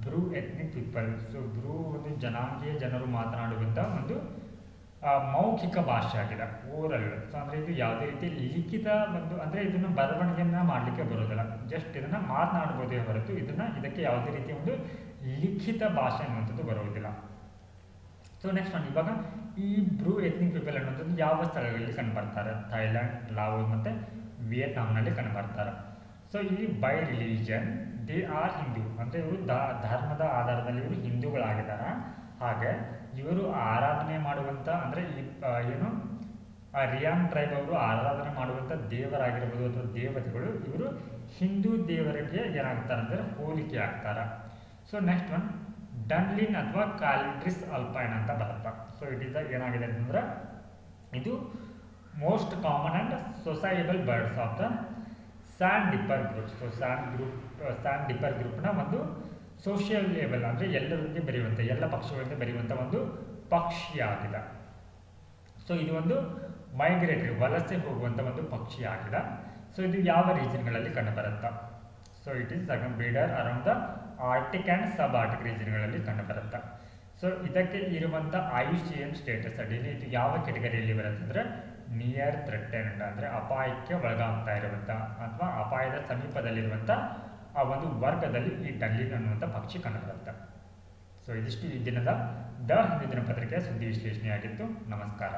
Bru ethnic people. So Bru ಒಂದು ಜನಾಂಗೀಯ ಜನರು ಮಾತನಾಡುವಂಥ ಒಂದು ಮೌಖಿಕ ಭಾಷೆ ಆಗಿದೆ, ಓರಲ್. ಸೊ ಅಂದರೆ ಇದು ಯಾವುದೇ ರೀತಿ ಲಿಖಿತ ಒಂದು, ಅಂದರೆ ಇದನ್ನು ಬರವಣಿಗೆಯನ್ನು ಮಾಡಲಿಕ್ಕೆ ಬರೋದಿಲ್ಲ, ಜಸ್ಟ್ ಇದನ್ನು ಮಾತನಾಡ್ಬೋದೇ ಹೊರತು ಇದಕ್ಕೆ ಯಾವುದೇ ರೀತಿಯ ಒಂದು ಲಿಖಿತ ಭಾಷೆ ಅನ್ನುವಂಥದ್ದು ಬರುವುದಿಲ್ಲ. ಸೊ ನೆಕ್ಸ್ಟ್ ಒಂದು ಇವಾಗ ಈ ಬ್ರೂ ಎಥ್ನಿಕ್ ಪೀಪಲ್ ಅನ್ನುವಂಥದ್ದು ಯಾವ ಸ್ಥಳಗಳಲ್ಲಿ ಕಂಡುಬರ್ತಾರೆ, ಥೈಲ್ಯಾಂಡ್, ಲಾವೋಸ್ ಮತ್ತು ವಿಯೆಟ್ನಾಂನಲ್ಲಿ ಕಂಡುಬರ್ತಾರೆ. ಸೊ ಇಲ್ಲಿ by religion they are Hindu, ಅಂದರೆ ಇವರು ಧರ್ಮದ ಆಧಾರದಲ್ಲಿ ಇವರು ಹಿಂದೂಗಳಾಗಿದ್ದಾರೆ. ಹಾಗೆ ಇವರು ಆರಾಧನೆ ಮಾಡುವಂಥ, ಅಂದರೆ ಈ ಏನು ರಿಯಾಂಗ್ ಟ್ರೈಬ್ ಅವರು ಆರಾಧನೆ ಮಾಡುವಂಥ ದೇವರಾಗಿರ್ಬೋದು ಅಥವಾ ದೇವತೆಗಳು ಇವರು ಹಿಂದೂ ದೇವರಿಗೆ ಏನಾಗ್ತಾರೆ ಅಂದರೆ ಹೋಲಿಕೆ ಆಗ್ತಾರೆ. ಸೊ ನೆಕ್ಸ್ಟ್ ಒನ್ ಡನ್ಲಿನ್ ಅಥವಾ ಕ್ಯಾಲಿಡ್ರಿಸ್ ಅಲ್ಪೈನ್ ಅಂತ ಬರುತ್ತೆ. ಸೊ ಇಟ್ ಈಸ್ ಏನಾಗಿದೆ ಅಂತಂದ್ರೆ, ಇದು most common and sociable birds of the sandpiper group. So sandpiper ಗ್ರೂಪ್ನ ಒಂದು ಸೋಷಿಯಲ್ ಲೇಬಲ್, ಅಂದರೆ ಎಲ್ಲರಿಗೆ ಬೆರೆಯುವಂಥ, ಎಲ್ಲ ಪಕ್ಷಿಗಳಿಂದ ಬೆರೆಯುವಂಥ ಒಂದು ಪಕ್ಷಿಯಾಗಿದೆ. ಸೊ ಇದು ಒಂದು ಮೈಗ್ರೇಟರಿ, ವಲಸೆ ಹೋಗುವಂಥ ಒಂದು ಪಕ್ಷಿ ಆಗಿದೆ. ಸೊ ಇದು ಯಾವ ರೀಜನ್ಗಳಲ್ಲಿ ಕಂಡುಬರುತ್ತೆ? So it is breeder around the arctic and subarctic ರೀಜನ್ಗಳಲ್ಲಿ ಕಂಡುಬರುತ್ತೆ. ಸೊ ಇದಕ್ಕೆ ಇರುವಂಥ IUCN ಸ್ಟೇಟಸ್ ಅಡಿಯಲ್ಲಿ ಇದು ಯಾವ ಕೆಟಗರಿಯಲ್ಲಿ ಬರುತ್ತೆ ಅಂದರೆ ನಿಯರ್ ಥ್ರೆಟೆನ್ಡ್, ಅಂದರೆ ಅಪಾಯಕ್ಕೆ ಒಳಗಾಗ್ತಾ ಇರುವಂಥ ಅಥವಾ ಅಪಾಯದ ಸಮೀಪದಲ್ಲಿರುವಂಥ ಆ ಒಂದು ವರ್ಗದಲ್ಲಿ ಈ ಡನ್ಲಿನ್ ಅನ್ನುವಂಥ ಪಕ್ಷಿ ಕಂಡುಬರುತ್ತೆ. ಸೊ ಇದಿಷ್ಟು ಈ ದಿನದ ದ ಹಿಂದೂ ದಿನಪತ್ರಿಕೆಯ ಸುದ್ದಿ ವಿಶ್ಲೇಷಣೆಯಾಗಿತ್ತು. ನಮಸ್ಕಾರ.